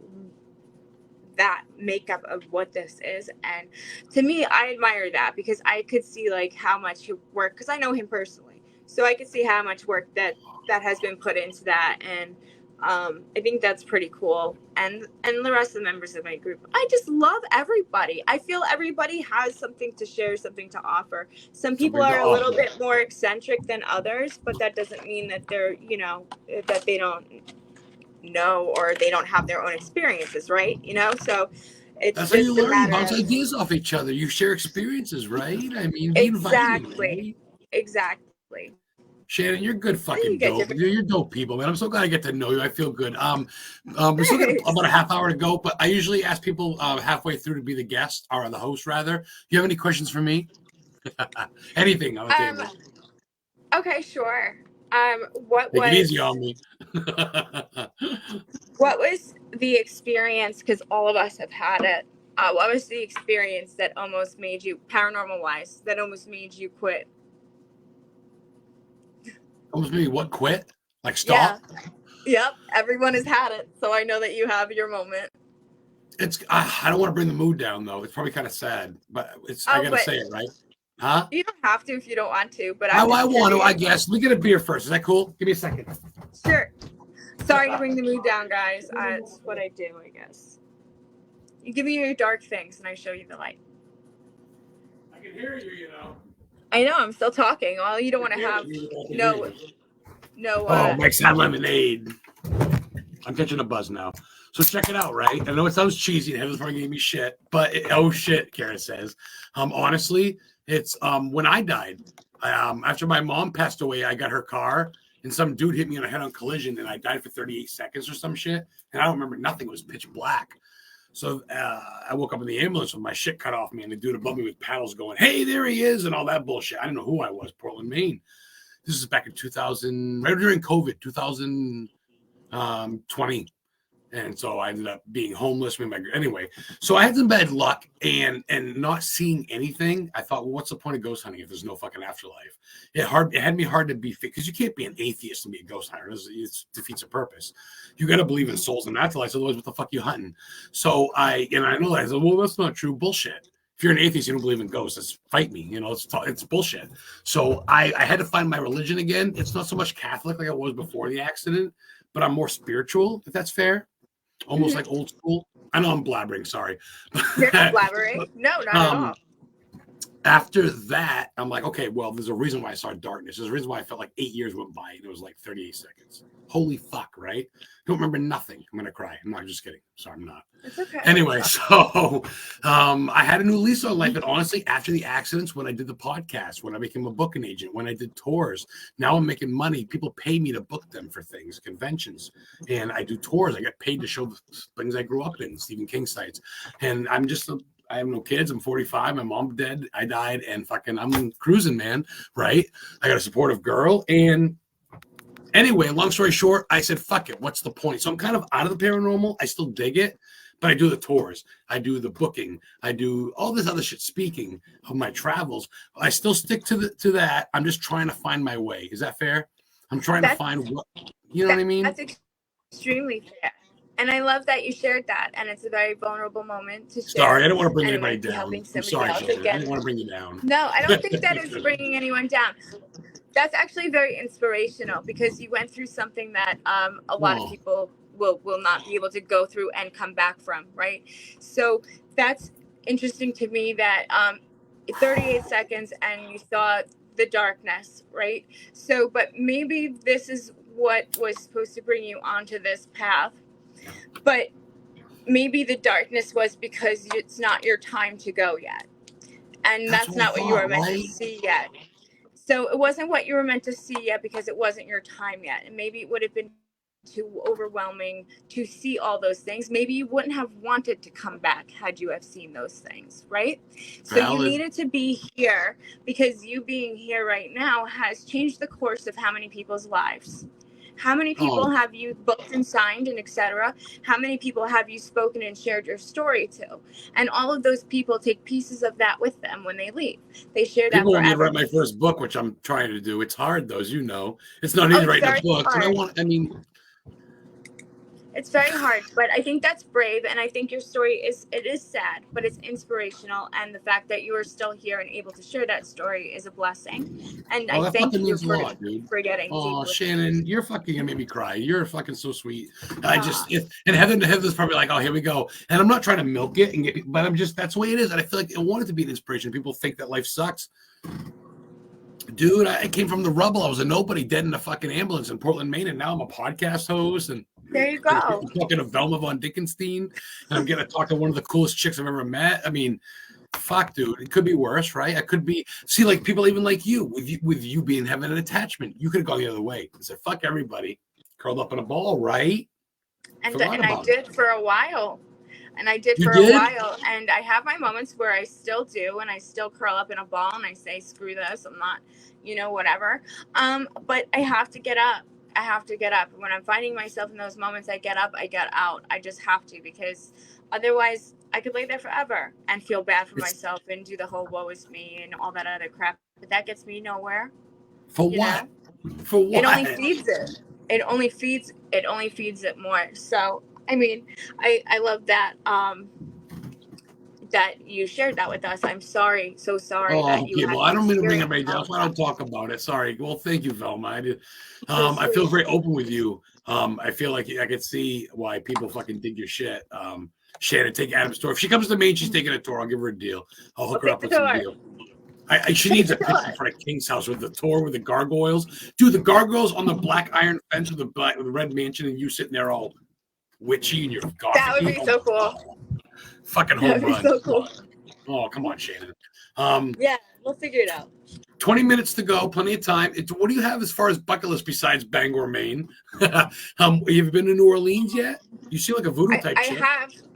that makeup of what this is, and to me, I admire that because I could see like how much work, because I know him personally, so I could see how much work that has been put into that, and I think that's pretty cool. And the rest of the members of my group, I just love everybody. I feel everybody has something to share, something to offer. Some people are a little bit more eccentric than others, but that doesn't mean that they're, that they don't know or they don't have their own experiences, right? So it's that's just how you learn, bounce of ideas off each other. You share experiences, right? I mean, exactly. Shannon, you're good fucking dope. You're dope people, man. I'm so glad I get to know you. I feel good. We're still got about a half hour to go, but I usually ask people halfway through to be the guest or the host, rather. Do you have any questions for me? Anything on the table? Okay, sure. Take it easy on me. What was the experience? Because all of us have had it. What was the experience that almost made you, paranormal wise, that almost made you quit? Almost made me what? Quit? Like stop? Yeah. Yep. Everyone has had it, so I know that you have your moment. It's. I don't want to bring the mood down though. It's probably kind of sad, but it's. I gotta say it, right? Huh? You don't have to if you don't want to, but I want to, I guess. We get a beer first. Is that cool? Give me a second. Sure. Sorry to bring the mood down, guys. It's what I do, I guess. You give me your dark things, and I show you the light. I can hear you, I know. I'm still talking. Well, you don't want to have no. Oh, Mike's had lemonade. I'm catching a buzz now. So check it out, right? I know it sounds cheesy, and Heather's probably giving me shit, but oh shit, Kara says. Honestly, it's when I died. After my mom passed away, I got her car, and some dude hit me on the head on collision, and I died for 38 seconds or some shit. And I don't remember nothing. It was pitch black. So I woke up in the ambulance with my shit cut off me, and the dude above me with paddles going, "Hey, there he is," and all that bullshit. I didn't know who I was. Portland, Maine. This is back in 2000, right during COVID, 2020. And so I ended up being homeless. Anyway, so I had some bad luck and not seeing anything. I thought, well, what's the point of ghost hunting if there's no fucking afterlife? It had me hard to be fit because you can't be an atheist and be a ghost hunter. It defeats the purpose. You got to believe in souls and afterlife. Otherwise, what the fuck you hunting? So I know that. I said, well, that's not true. Bullshit. If you're an atheist, you don't believe in ghosts. It's fight me. It's bullshit. So I had to find my religion again. It's not so much Catholic like I was before the accident, but I'm more spiritual, if that's fair. Almost like old school. I know I'm blabbering. Sorry. You're not blabbering. No, not at all. after that, I'm like, okay, well, there's a reason why I saw darkness. There's a reason why I felt like 8 years went by and it was like 38 seconds. Holy fuck, right? Don't remember nothing. I'm gonna cry. I'm not, just kidding. Sorry, I'm not. It's okay. Anyway, so I had a new lease on life. And honestly, after the accidents, when I did the podcast, when I became a booking agent, when I did tours, now I'm making money. People pay me to book them for things, conventions, and I do tours. I get paid to show the things I grew up in, Stephen King sites, and I have no kids. I'm 45. My mom dead. I died, and fucking I'm cruising, man. Right? I got a supportive girl, and anyway, long story short, I said, fuck it. What's the point? So I'm kind of out of the paranormal. I still dig it, but I do the tours. I do the booking. I do all this other shit. Speaking of my travels, I still stick to that. I'm just trying to find my way. Is that fair? I'm trying to find what, you know what I mean? That's extremely fair. And I love that you shared that. And it's a very vulnerable moment to share. Sorry, I don't want to bring and anybody down. I'm sorry, Shannon. I didn't want to bring you down. No, I don't think that is bringing anyone down. That's actually very inspirational because you went through something that a lot of people will not be able to go through and come back from, right? So that's interesting to me that 38 seconds and you saw the darkness, right? So, but maybe this is what was supposed to bring you onto this path. But maybe the darkness was because it's not your time to go yet. And that's not what you were meant to see yet. So it wasn't what you were meant to see yet because it wasn't your time yet. And maybe it would have been too overwhelming to see all those things. Maybe you wouldn't have wanted to come back had you have seen those things, right? So you needed to be here because you being here right now has changed the course of how many people's lives. How many people have you booked and signed and etc.? How many people have you spoken and shared your story to? And all of those people take pieces of that with them when they leave. They share that forever. People want me to write my first book, which I'm trying to do. It's hard, though, as you know. It's not easy writing a book. But it's very hard, but I think that's brave, and I think your story is sad, but it's inspirational, and the fact that you are still here and able to share that story is a blessing. And I thank you for getting deep. Shannon, you're fucking gonna make me cry. You're fucking so sweet. And Heather's probably like, oh, here we go. And I'm not trying to milk it, but that's the way it is. And I feel like I want it to be an inspiration. People think that life sucks. Dude, I came from the rubble. I was a nobody, dead in a fucking ambulance in Portland, Maine, and now I'm a podcast host. And there you go. I'm talking to Velma von Dinkenstein, and I'm going to talk to one of the coolest chicks I've ever met. I mean, fuck, dude, it could be worse, right? I could be like people even like you, with you being having an attachment. You could have gone the other way and said, fuck everybody, curled up in a ball, right? And I did for a while. And I did for a while, and I have my moments where I still do, and I still curl up in a ball, and I say, screw this, I'm not, whatever. But I have to get up. I have to get up. When I'm finding myself in those moments, I get up, I get out. I just have to, because otherwise I could lay there forever and feel bad for myself and do the whole woe is me and all that other crap. But that gets me nowhere. For what? For what? It only feeds it. It only feeds it more. So I mean, I love that that you shared that with us. I'm sorry, so sorry that you. Well, I don't mean to bring everybody down. I don't talk about it. Sorry. Well, thank you, Velma. I feel very open with you. I feel like I could see why people fucking dig your shit. Shannon, take Adam's tour. If she comes to Maine, she's taking a tour. I'll give her a deal. I'll hook her up with some deal. She needs a picture in front of King's house with the tour with the gargoyles. Dude, the gargoyles on the black iron fence with the red mansion, and you sitting there all witchy in your garden. That would be so cool. Fucking home run. So cool. Oh, come on, Shannon. Yeah, we'll figure it out. 20 minutes to go, plenty of time. What do you have as far as bucket list besides Bangor, Maine? Have you been to New Orleans yet? You seem like a voodoo type chick.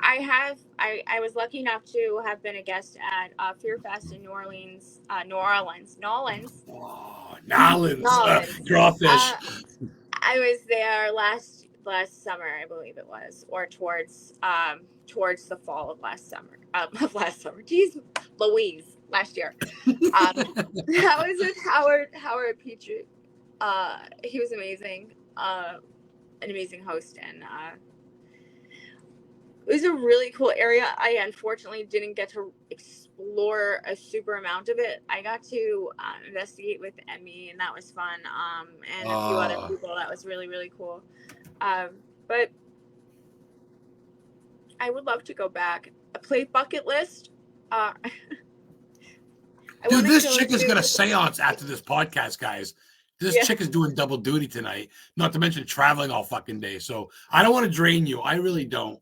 I have. I was lucky enough to have been a guest at Fear Fest in New Orleans. Nolans. Oh, Nolans. Crawfish. I was there last summer, I believe it was, or towards the fall of last summer. Jeez, Louise, last year. I was with Howard Petrie. He was amazing, an amazing host, and it was a really cool area. I unfortunately didn't get to explore a super amount of it. I got to investigate with Emmy, and that was fun, and a few other people. That was really, really cool. But I would love to go back. A play bucket list. I Dude, want this to go chick is to. gonna seance after this podcast, guys. This Yeah. chick is doing double duty tonight, not to mention traveling all fucking day. So I don't want to drain you. I really don't.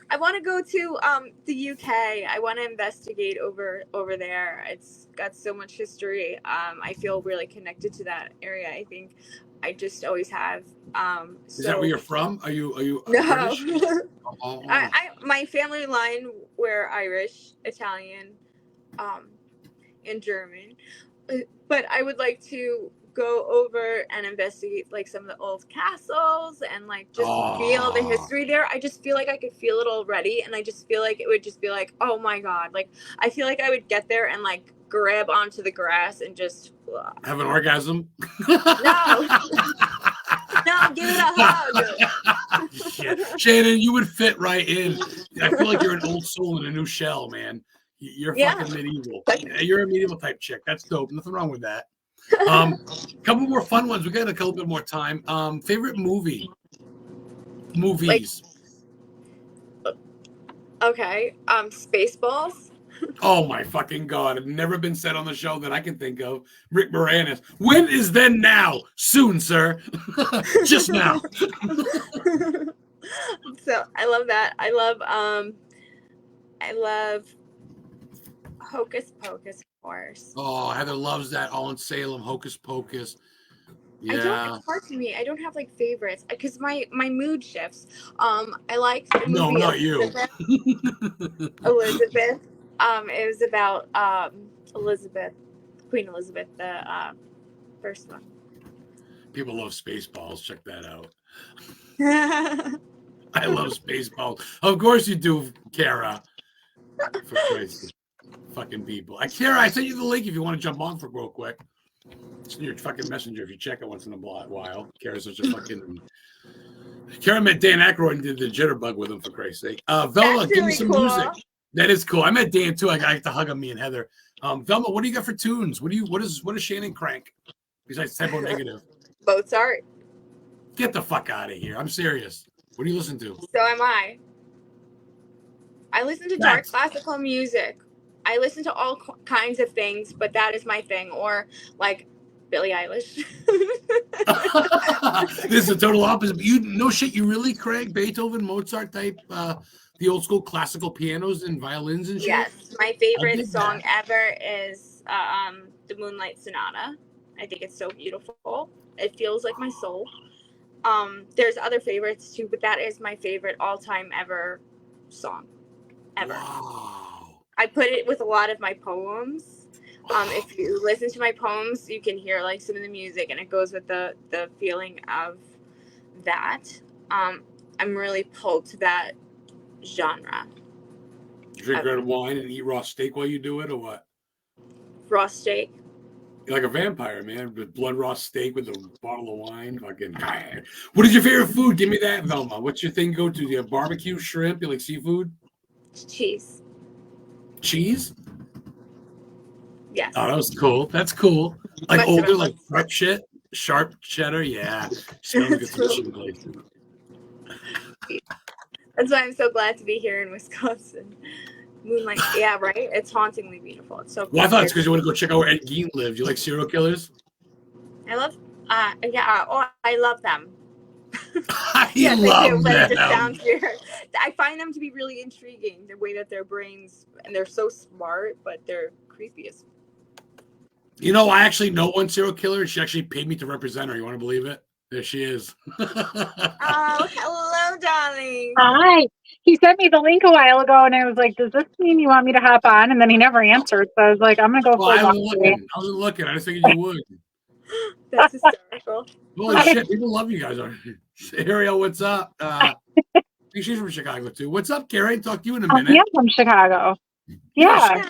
I want to go to the UK. I want to investigate over there. It's got so much history. I feel really connected to that area. I think I just always have. Is that where you're from? Are you No. British? Oh. My family line, we're Irish, Italian, and German. But I would like to go over and investigate like some of the old castles and like just feel the history there. I just feel like I could feel it already, and I just feel like it would just be like, oh my god, like I feel like I would get there and like grab onto the grass and just Have an orgasm? No. No, give it a hug. Shit. Shannon, you would fit right in. I feel like you're an old soul in a new shell, man. You're fucking medieval. You're a medieval type chick. That's dope. Nothing wrong with that. Couple more fun ones. We got a couple bit more time. Favorite movies. Okay. Spaceballs. Oh my fucking god! I've never been said on the show that I can think of. Rick Moranis. When is then now? Soon, sir. Just now. So I love that. I love Hocus Pocus, of course. Oh, Heather loves that. All in Salem, Hocus Pocus. Yeah. It's hard for me. I don't have like favorites because my mood shifts. I like the movie. No, not Elizabeth. you. Elizabeth. It was about Queen Elizabeth, the first one. People love Spaceballs. Check that out. I love Spaceballs. Of course you do, Kara. For Christ's sake. Fucking people. Kara, I sent you the link if you want to jump on for real quick. It's in your fucking messenger if you check it once in a while. Kara's such a fucking... Kara met Dan Aykroyd and did the jitterbug with him, for Christ's sake. Velma, give me some music. That is cool. I met Dan too. I got to hug on me and Heather. Velma, what do you got for tunes? What does Shannon crank besides Typo Negative? Mozart. Get the fuck out of here. I'm serious. What do you listen to? So am I. I listen to dark classical music. I listen to all kinds of things, but that is my thing. Or like Billie Eilish. This is the total opposite. But no shit. You really crank Beethoven, Mozart type, the old school classical pianos and violins and shit? Yes, my favorite song ever is the Moonlight Sonata. I think it's so beautiful. It feels like my soul. There's other favorites too, but that is my favorite all-time ever song. Ever. Wow. I put it with a lot of my poems. If you listen to my poems, you can hear like some of the music, and it goes with the feeling of that. I'm really pulled to that genre. Drink red wine and eat raw steak while you do it, or what? Raw steak. You're like a vampire, man. With blood raw steak with a bottle of wine. Fucking. What is your favorite food? Give me that, Velma. What's your thing go to? Do you have barbecue, shrimp? You like seafood? Cheese. Cheese? Yes. Oh, that was cool. That's cool. Like Much older, like sharp shit? Sharp cheddar? Yeah. That's why I'm so glad to be here in Wisconsin. Moonlight, yeah, right? It's hauntingly beautiful. It's so. Well, I thought it's because you want to go check out where Ed Gein lives. You like serial killers? I love, I love them. I love them. It sounds weird. I find them to be really intriguing. The way that their brains, and they're so smart, but they're creepy as. You know, I actually know one serial killer. She actually paid me to represent her. You want to believe it? There she is. Oh, hello, darling. Hi. He sent me the link a while ago, and I was like, does this mean you want me to hop on? And then he never answered, so I was like, I'm going to go for a walk. I wasn't looking. I just figured you would. That's hysterical. Holy shit, people love you guys. Ariel, what's up? I think she's from Chicago, too. What's up, Carrie? Talk to you in a minute. I'm from Chicago. Yeah.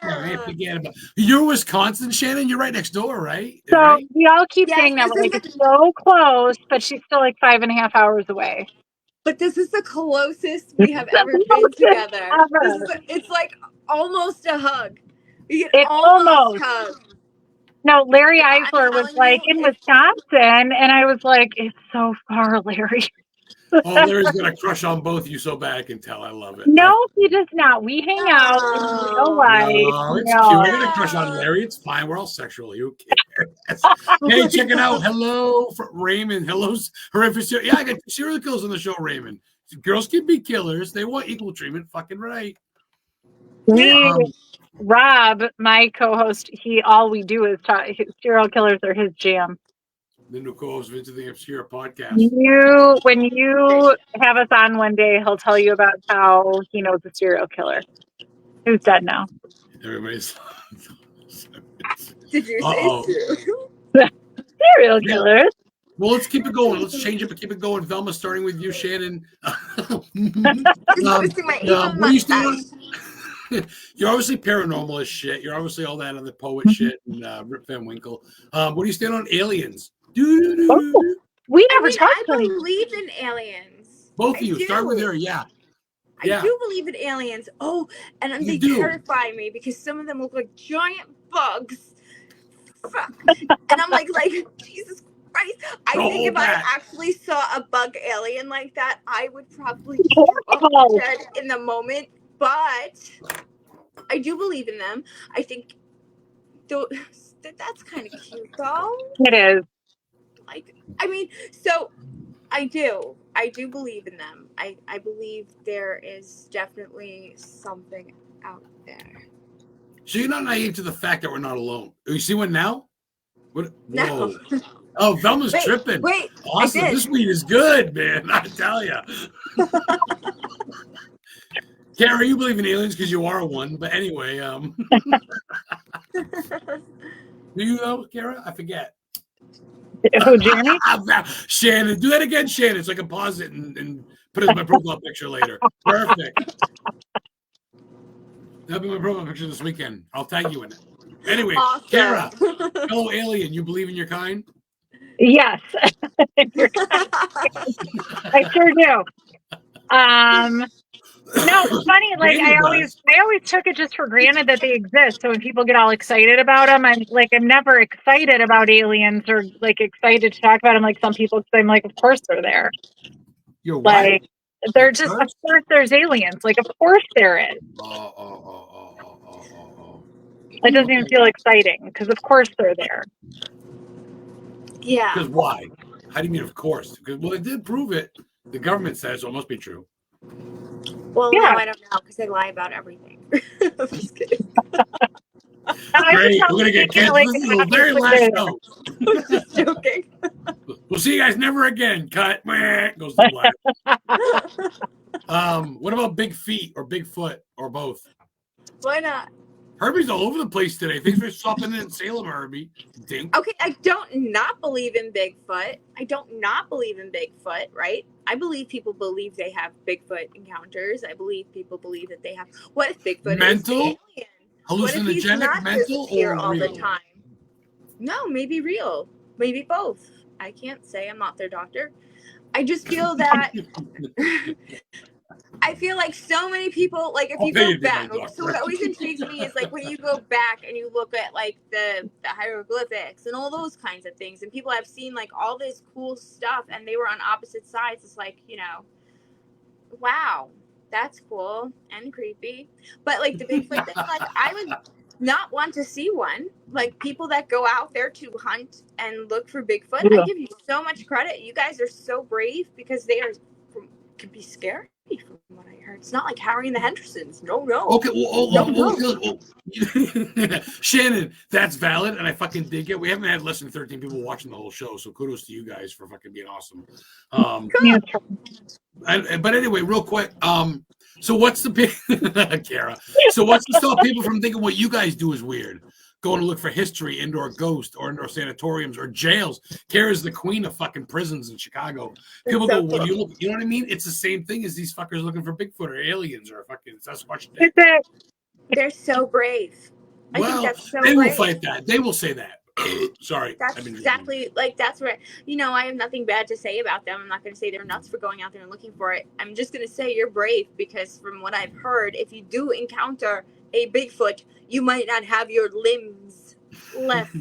You're Wisconsin, Shannon? You're right next door, right? So right? we all keep saying that. We're like, it's so close, but she's still like 5.5 hours away. But this is the closest we have ever been together. It's like almost a hug. It's almost hug. No, Larry Eisler was like in Wisconsin, and I was like, it's so far, Larry. Oh, Larry's got a crush on both of you so bad I can tell. I love it. No, he does not. We hang out in real life. No, it's cute. I got a crush on Larry. It's fine. We're all sexual. Who cares? Hey, check it out. Hello from Raymond. Hello, horrific. Yeah, I got serial killers on the show, Raymond. Girls can be killers. They want equal treatment. Fucking right. Rob, my co-host, all we do is talk. Serial killers are his jam. The new co-host of Into the Obscure podcast. When you have us on one day, he'll tell you about how he knows a serial killer who's dead now. Everybody's. Did you say serial killers? Well, let's keep it going. Let's change it, but keep it going. Velma, starting with you, Shannon. What are you still on? You're obviously paranormal as shit. You're obviously all that other poet shit and Rip Van Winkle. What do you stand on? Aliens. We never talked about it. I believe in aliens. Both of you. Start with her. Yeah. I do believe in aliens. Oh, and they terrify me because some of them look like giant bugs. Fuck. And I'm like, Jesus Christ. I think if I actually saw a bug alien like that, I would probably throw up dead in the moment. But I do believe in them. I think that's kind of cute, though. It is. So I do believe in them. I believe there is definitely something out there. So you're not naive to the fact that we're not alone. You see one now? What? No. Whoa. Oh, Velma's tripping. Wait. Awesome. This weed is good, man. I tell you. Kara, you believe in aliens because you are one. But anyway, do you though, Kara? I forget. Oh, Jeremy? Shannon, do that again, Shannon, so I can pause it and put it in my profile picture later. Perfect. That'll be my profile picture this weekend. I'll tag you in it. Anyway, awesome. Kara, fellow alien, you believe in your kind? Yes. I sure do. No, it's funny. Like I always took it just for granted that they exist. So when people get all excited about them, I'm never excited about aliens or excited to talk about them like some people. Because I'm like, of course they're there. You're what? They're just. Of course, there's aliens. Like, of course there is. It doesn't even feel exciting because of course they're there. Yeah. Because why? How do you mean? Of course. Because they did prove it. The government says so. It must be true. Well, no, I don't know because they lie about everything. I'm just kidding. Great. We're going to get canceled. This is the very last show. I'm just joking. We'll see you guys never again. Cut. Goes the black. What about big feet or Bigfoot or both? Why not? Herbie's all over the place today. Thanks for stopping in Salem, Herbie. Dink. Okay, I don't not believe in Bigfoot. Right? I believe people believe they have Bigfoot encounters. I believe people believe that they have. What if Bigfoot mental, is alien? hallucinogenic, mental, here or all real? The time? No, maybe real, maybe both. I can't say. I'm not their doctor. I just feel that. I feel like so many people, if you go back, so what always intrigues me is when you go back and you look at the hieroglyphics and all those kinds of things, and people have seen all this cool stuff, and they were on opposite sides. It's wow, that's cool and creepy. But the Bigfoot thing, I would not want to see one. People that go out there to hunt and look for Bigfoot, I give you so much credit. You guys are so brave because they could be scary. From what I heard, it's not like Harry and the Hendersons. No. Okay, Shannon, that's valid, and I fucking dig it. We haven't had less than 13 people watching the whole show, so kudos to you guys for fucking being awesome. But anyway, real quick, so what's the big Kara? So what's to stop people from thinking what you guys do is weird? Going to look for history, indoor ghosts, or indoor sanatoriums, or jails. Kara's the queen of fucking prisons in Chicago. People go, when you look, you know what I mean? It's the same thing as these fuckers looking for Bigfoot or aliens or fucking Sasquatch. They're so brave. Well, I think that's so they brave. will fight that. They will say that. Sorry. That's exactly that's where I have nothing bad to say about them. I'm not going to say they're nuts for going out there and looking for it. I'm just going to say you're brave because from what I've heard, if you do encounter a Bigfoot, you might not have your limbs left.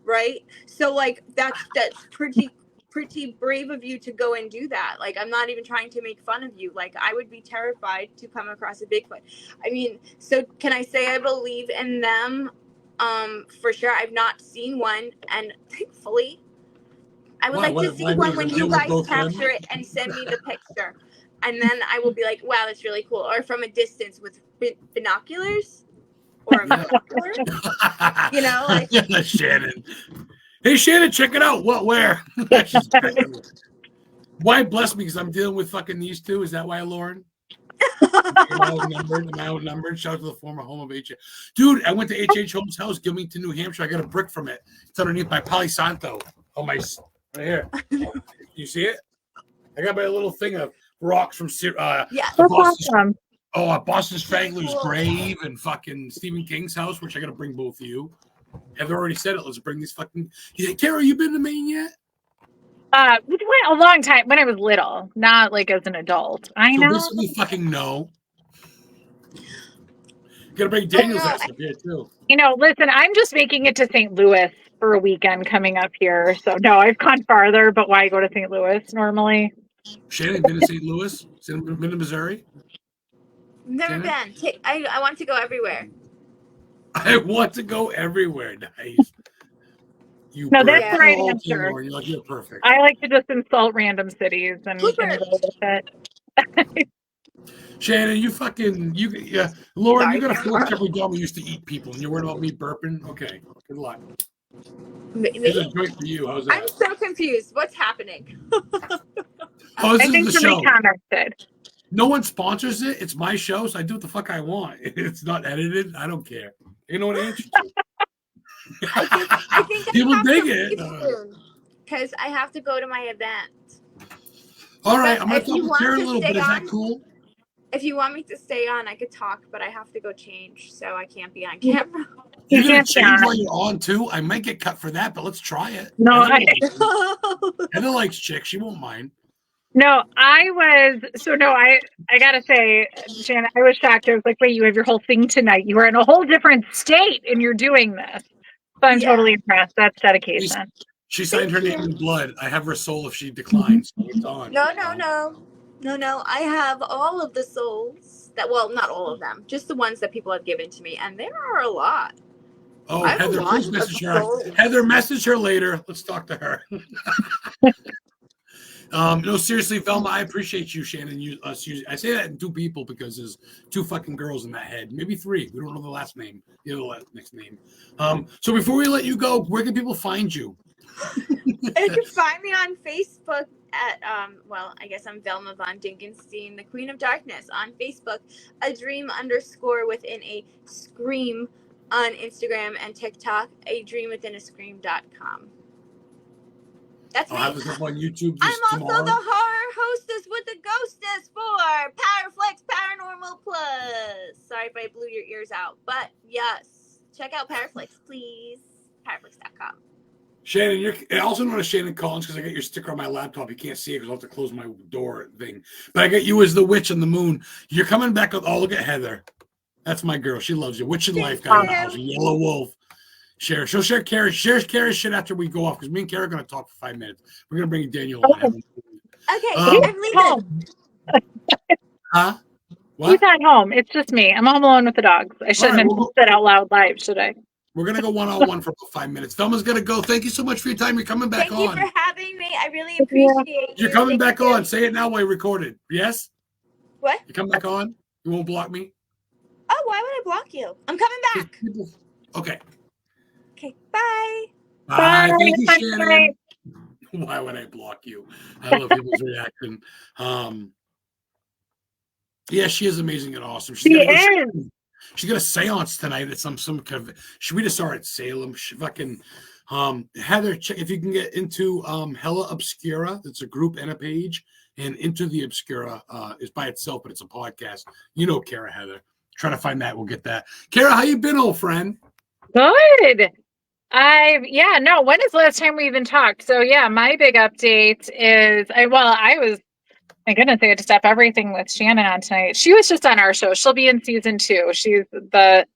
Right? So that's pretty pretty brave of you to go and do that. Like, I'm not even trying to make fun of you. Like, I would be terrified to come across a Bigfoot. I mean, so can I say I believe in them? For sure. I've not seen one, and thankfully, I would like to see one when you guys capture it and send me the picture. And then I will be like, wow, that's really cool. Or from a distance with binoculars or a binocular. You know, like Shannon. Hey, Shannon, check it out. What, where? Why bless me? Because I'm dealing with fucking these two. Is that why, Lauren? Am I outnumbered? Shout out to the former home of H. Dude, I went to H.H. Holmes' house, Gilmington, New Hampshire. I got a brick from it. It's underneath my Palo Santo. Oh, my, right here. You see it? I got my little thing of rocks from Boston. Boston Strangler's grave and fucking Stephen King's house, which I got to bring both of you. Have already said it. Let's bring these fucking. Kara, you been to Maine yet? We went a long time when I was little, not like as an adult. I know. So this we fucking know. Gotta bring Daniel's ass up here too. You know, listen, I'm just making it to St. Louis for a weekend coming up here. So no, I've gone farther, but why go to St. Louis normally? Shannon, been to St. Louis? Been to Missouri? Never been. I want to go everywhere. I want to go everywhere. Nice. No, that's the right answer. You're perfect. I like to just insult random cities and roll with it. Shannon, Lauren, you got a fork every time we used to eat people, and you're worried about me burping? Okay, good luck. It's a joint for you. How's that? I'm so confused. What's happening? This is the show. Commented. No one sponsors it. It's my show, so I do what the fuck I want. It's not edited. I don't care. You know what I answer to. I think people dig it. Because I have to go to my event. All right, I'm going to talk to Kara a little bit. Is that cool? If you want me to stay on, I could talk, but I have to go change, so I can't be on camera. You're going to change while you're on, too? I might get cut for that, but let's try it. No, Heather likes chicks. She won't mind. No, I gotta say, Shannon, I was shocked. I was like, wait, you have your whole thing tonight. You are in a whole different state and you're doing this. So I'm totally impressed. That's dedication. She signed her name in blood. I have her soul if she declines. So it's on. No. I have all of the souls not all of them, just the ones that people have given to me. And there are a lot. Oh, Heather, please message her. Heather, message her later. Let's talk to her. No, seriously, Velma, I appreciate you, Shannon. I say that in two people because there's two fucking girls in that head, maybe three. We don't know the last name, next name. So before we let you go, where can people find you? You can find me on Facebook at I guess I'm Velma von Dinkenstein, the Queen of Darkness on Facebook, a dream _ within a scream on Instagram and TikTok, a dream within a scream.com. That's me. I'll have this up on YouTube I'm tomorrow. also the horror hostess with the ghostess for Powerflex Paranormal Plus. Sorry if I blew your ears out, but yes, check out Powerflex, please. Powerflex.com. Shannon, you're also known as Shannon Collins because I got your sticker on my laptop. You can't see it because I'll have to close my door thing. But I got you as the witch on the moon. You're coming back. Look at Heather. That's my girl. She loves you. Witch in life, guy in the house. A yellow wolf. She'll share Kara's shit after we go off because me and Kara are going to talk for 5 minutes. We're going to bring Daniel on. Okay, I'm leaving. Huh? What? He's at home. It's just me. I'm home alone with the dogs. I shouldn't have said out loud live, should I? We're going to go one-on-one for about 5 minutes. Velma's going to go. Thank you so much for your time. You're coming back on. Thank you for having me. I really appreciate it. You're coming back on. Say it now while you record it. Yes? What? You come back on? You won't block me? Oh, why would I block you? I'm coming back. Okay. Okay, bye. Bye. Thank you, Shannon. Why would I block you? I love people's reaction. Yeah, she is amazing and awesome. She's got a seance tonight at some kind of. We just saw her at Salem. She fucking Heather, check if you can get into Hella Obscura. It's a group and a page, and Into the Obscura is by itself, but it's a podcast. You know, Kara, Heather. Trying to find that. We'll get that. Kara, how you been, old friend? Good. When is the last time we even talked? So yeah, my big update is my goodness, I had to stop everything with Shannon on tonight. She was just on our show. She'll be in season 2. She's the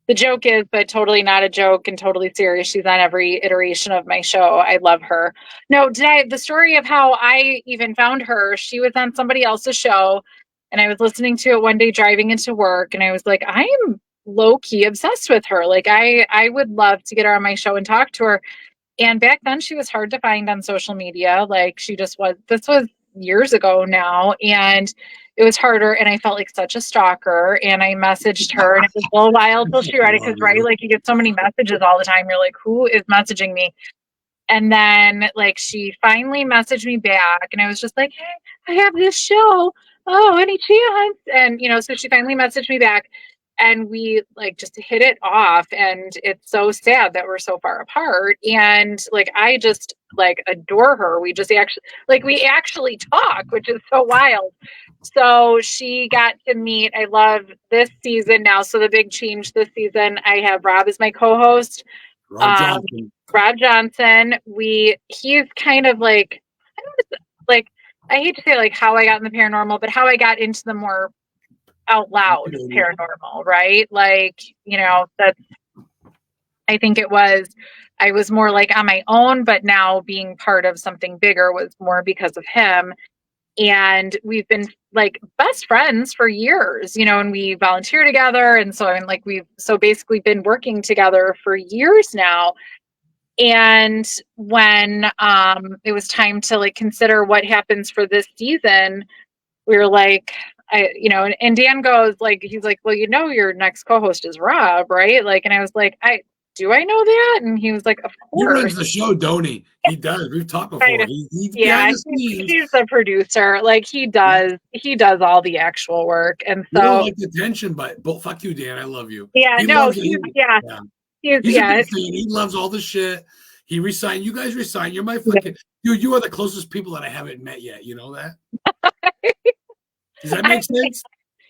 the joke is, but totally not a joke and totally serious. She's on every iteration of my show. I love her. No, the story of how I even found her, she was on somebody else's show and I was listening to it one day driving into work and I was like, I am low key obsessed with her. Like I would love to get her on my show and talk to her. And back then she was hard to find on social media. Like she just was, this was years ago now. And it was harder. And I felt like such a stalker. And I messaged her and it was a little while till she read it. Cause right, like you get so many messages all the time. You're like, who is messaging me? And then like she finally messaged me back and I was just like, hey, I have this show. Oh, any chance? And you know, so she finally messaged me back and we like just hit it off. And it's so sad that we're so far apart. And like I just like adore her. We actually talk, which is so wild. So she got to meet, I love this season now. So the big change this season, I have Rob as my co-host. Rob Johnson. He's kind of like, I don't know, like, I hate to say like how I got in the paranormal, but how I got into the more out loud paranormal, right? Like, you know, I think I was more like on my own, but now being part of something bigger was more because of him. And we've been like best friends for years, you know, and we volunteer together. And so we've basically been working together for years now. And when it was time to like consider what happens for this season, we were like, and Dan goes like, he's like, well, you know, your next co-host is Rob, right? Like, and I was like, do I know that? And he was like, of course. He runs the show, don't he? He does. We've talked before. Right. He's the producer. Like he does all the actual work. And so we don't like the tension, but fuck you, Dan. I love you. Yeah, He's a big fan. He loves all the shit. He resigned. You guys resigned. You're my fucking dude. You are the closest people that I haven't met yet. You know that? Does that make sense?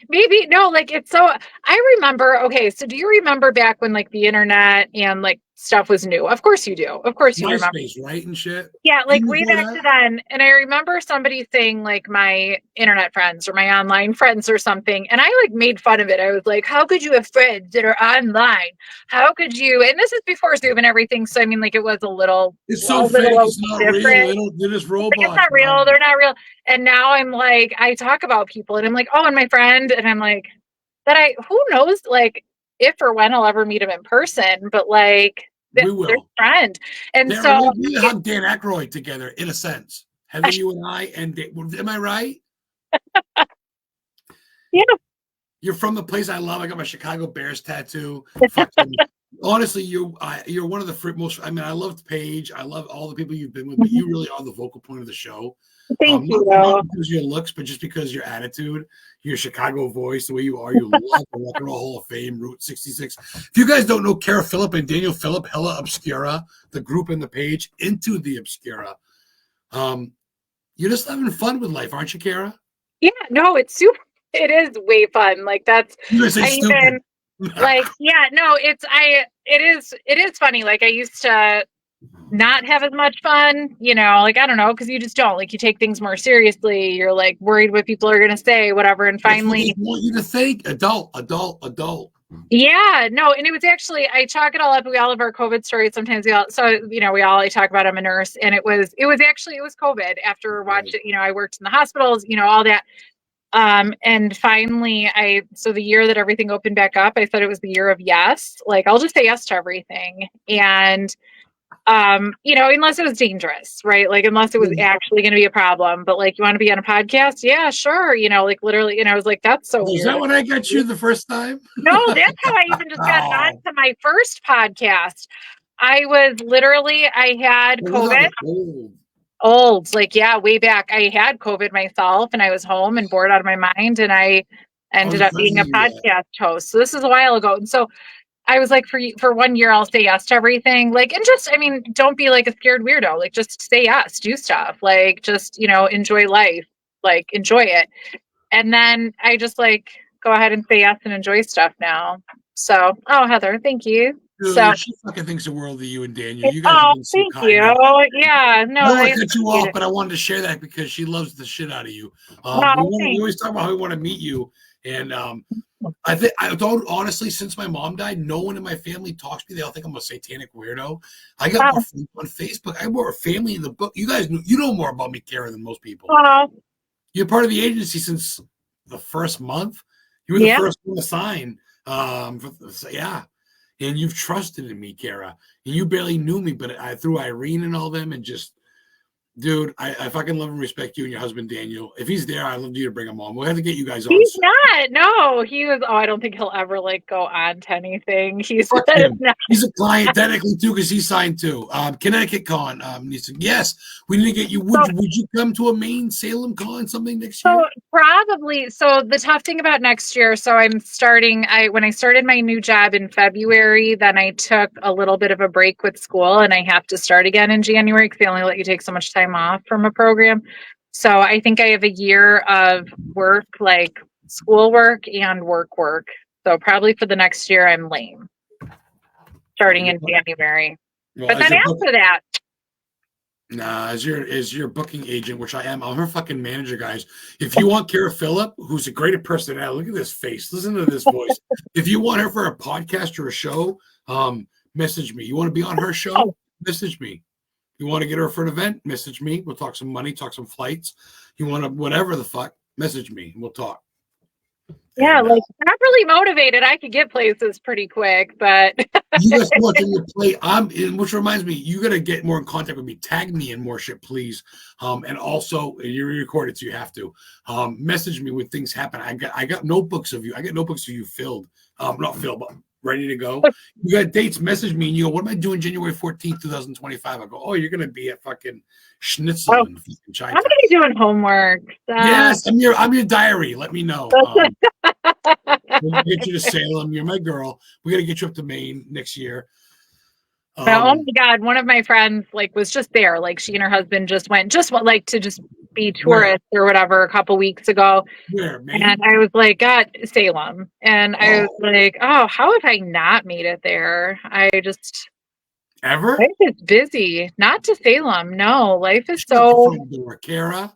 Maybe no, like it's so I remember, okay, so do you remember back when like the internet and like stuff was new? Of course you do. Of course you remember. MySpace, right? And shit. Yeah, like way back to then. And I remember somebody saying like my internet friends or my online friends or something. And I like made fun of it. I was like, how could you have friends that are online? How could you? And this is before Zoom and everything. So I mean, like it was a little it's so fake, it's not different. Real. They're just robots. Like, it's not real, they're not real. And now I'm like, I talk about people and I'm like, oh, and my friend, and I'm like, who knows, like, if or when I'll ever meet him in person, but like, we will. Their friend. And so we hug Dan Aykroyd together, in a sense. Having you and I, and am I right? Yeah. You're from the place I love. I got my Chicago Bears tattoo. Honestly, you're one of the most. I mean, I loved Paige. I love all the people you've been with, but you really are the vocal point of the show. Thank you. Not because of your looks, but just because of your attitude, your Chicago voice, the way you are. You love the Rock and Roll Hall of Fame, Route 66. If you guys don't know Kara Philp and Daniel Philp, Hella Obscura, the group and the page, Into the Obscura. You're just having fun with life, aren't you, Kara? Yeah, no, it's super. It is way fun. Like that's. Stupid. Like, yeah, no, it is funny. Like I used to not have as much fun, you know, like, I don't know, because you just don't, like, you take things more seriously. You're like worried what people are going to say, whatever. And finally, they want you to think adult. Yeah, no. And it was actually, I chalk it all up. We all have our COVID stories. Sometimes I talk about I'm a nurse, and it was COVID after watching, you know, I worked in the hospitals, you know, all that. And finally so the year that everything opened back up, I thought it was the year of yes. Like, I'll just say yes to everything. And, you know, unless it was dangerous, right? Like, unless it was actually going to be a problem, but like, you want to be on a podcast? Yeah, sure. You know, like literally, and I was like, that's so weird. Is that when I got you the first time? No, that's how I even just got on to my first podcast. I had COVID. Old, like, yeah, way back. I had COVID myself and I was home and bored out of my mind, and I ended up being a podcast host. So this is a while ago. And so I was like, for 1 year, I'll say yes to everything. Like, and just, I mean, don't be like a scared weirdo. Like, just say yes, do stuff. Like, just, you know, enjoy life, like, enjoy it. And then I just like go ahead and say yes and enjoy stuff now. So, Heather, thank you. Dude, so she fucking thinks the world of you and Daniel. You guys have been so thank kind. you. Yeah, no, I don't cut you off, but I wanted to share that because she loves the shit out of you. We always talk about how we want to meet you, and I don't honestly, since my mom died, no one in my family talks to me. They all think I'm a satanic weirdo. I got more friends on Facebook. I have more family in the book. You guys know more about me, Kara, than most people. You're part of the agency since the first month. You were the first one to sign. Yeah. And you've trusted in me, Kara. And you barely knew me, but through Irene and all them, and just, dude, I fucking love and respect you and your husband, Daniel. If he's there, I'd love you to bring him on. We'll have to get you guys on. He's not. No, he was. Oh, I don't think he'll ever go on to anything. He's a client technically too, because he signed too. Connecticut Con. Yes, we need to get you. Would you come to a Maine Salem Con something next year? Probably. So the tough thing about next year. So I'm starting. When I started my new job in February, then I took a little bit of a break with school, and I have to start again in January because they only let you take so much time off from a program. So I think I have a year of work, like schoolwork and work. So probably for the next year, I'm lame. Starting in January. Well, but then after that. Nah, as your booking agent, which I am, I'm her fucking manager, guys. If you want Kara Philp, who's a great personality, look at this face, listen to this voice. If you want her for a podcast or a show, message me. You want to be on her show? Message me. You want to get her for an event? Message me. We'll talk some money, talk some flights. You want to whatever the fuck? Message me and we'll talk. Yeah, and, properly motivated, I could get places pretty quick, but you guys watch in your play. Which reminds me, you gotta get more in contact with me. Tag me in more shit, please. And also you recorded, so you have to message me when things happen. I got notebooks of you. I got notebooks of you filled. Not filled, but ready to go. You got dates, message me and you go, what am I doing January 14th, 2025? I go, oh, you're gonna be at fucking Schnitzel and Chi. I'm gonna be doing homework. Yes, I'm your diary. Let me know. We'll get you to Salem. You're my girl. We got to get you up to Maine next year. Oh my God. One of my friends was just there. She and her husband just went to just be tourists or whatever a couple weeks ago. Where, Maine? And I was like, God, Salem. And I was like, oh, how have I not made it there? Ever? Life is busy. Not to Salem. No, life is Kara.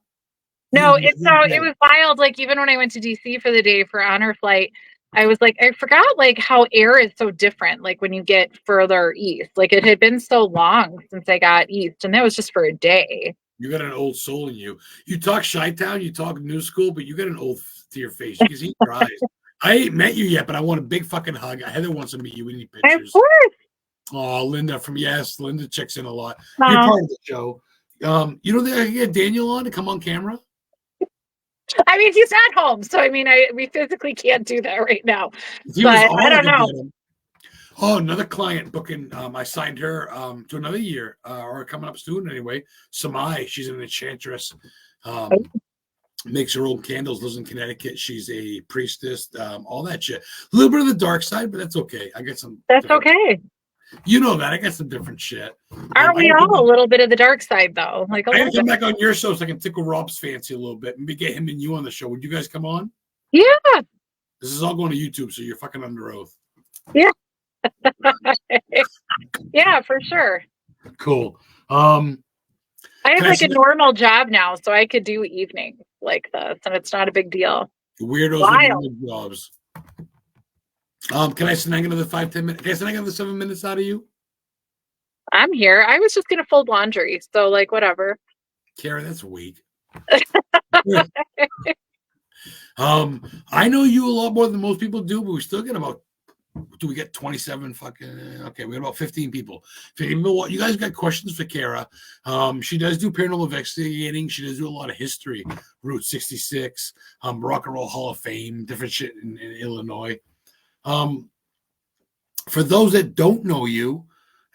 No, it was wild. Even when I went to DC for the day for honor flight, I was I forgot how air is so different. When you get further east, it had been so long since I got east, and that was just for a day. You got an old soul in you. You talk Chi-Town, you talk New School, but you got an old to your face. You can see your eyes. I ain't met you yet, but I want a big fucking hug. Heather wants to meet you. We need pictures. Of course. Oh, Linda Linda checks in a lot. You're part of the show. You don't think I can get Daniel on to come on camera? I mean, he's at home, so we physically can't do that right now. But I don't know. Oh, another client booking. I signed her to another year, or coming up soon anyway. Samai, she's an enchantress. Makes her own candles. Lives in Connecticut. She's a priestess. All that shit. A little bit of the dark side, but that's okay. I get some. That's okay. You know that I got some different shit. Aren't we all a little bit of the dark side though? I have to come back on your show so I can tickle Rob's fancy a little bit and get him and you on the show. Would you guys come on? Yeah. This is all going to YouTube, so you're fucking under oath. Yeah. Yeah, for sure. Cool. I have a normal job now, so I could do evenings like this, and it's not a big deal. Weirdos with jobs. Can I snag another 5-10 minutes? Can I snag another 7 minutes out of you? I'm here. I was just gonna fold laundry, so whatever. Kara, that's weak. I know you a lot more than most people do, but we still get about. Do we get 27 fucking? Okay, we got about 15 people. You guys got questions for Kara? She does do paranormal investigating. She does do a lot of history. Route 66, Rock and Roll Hall of Fame, different shit in Illinois. For those that don't know you,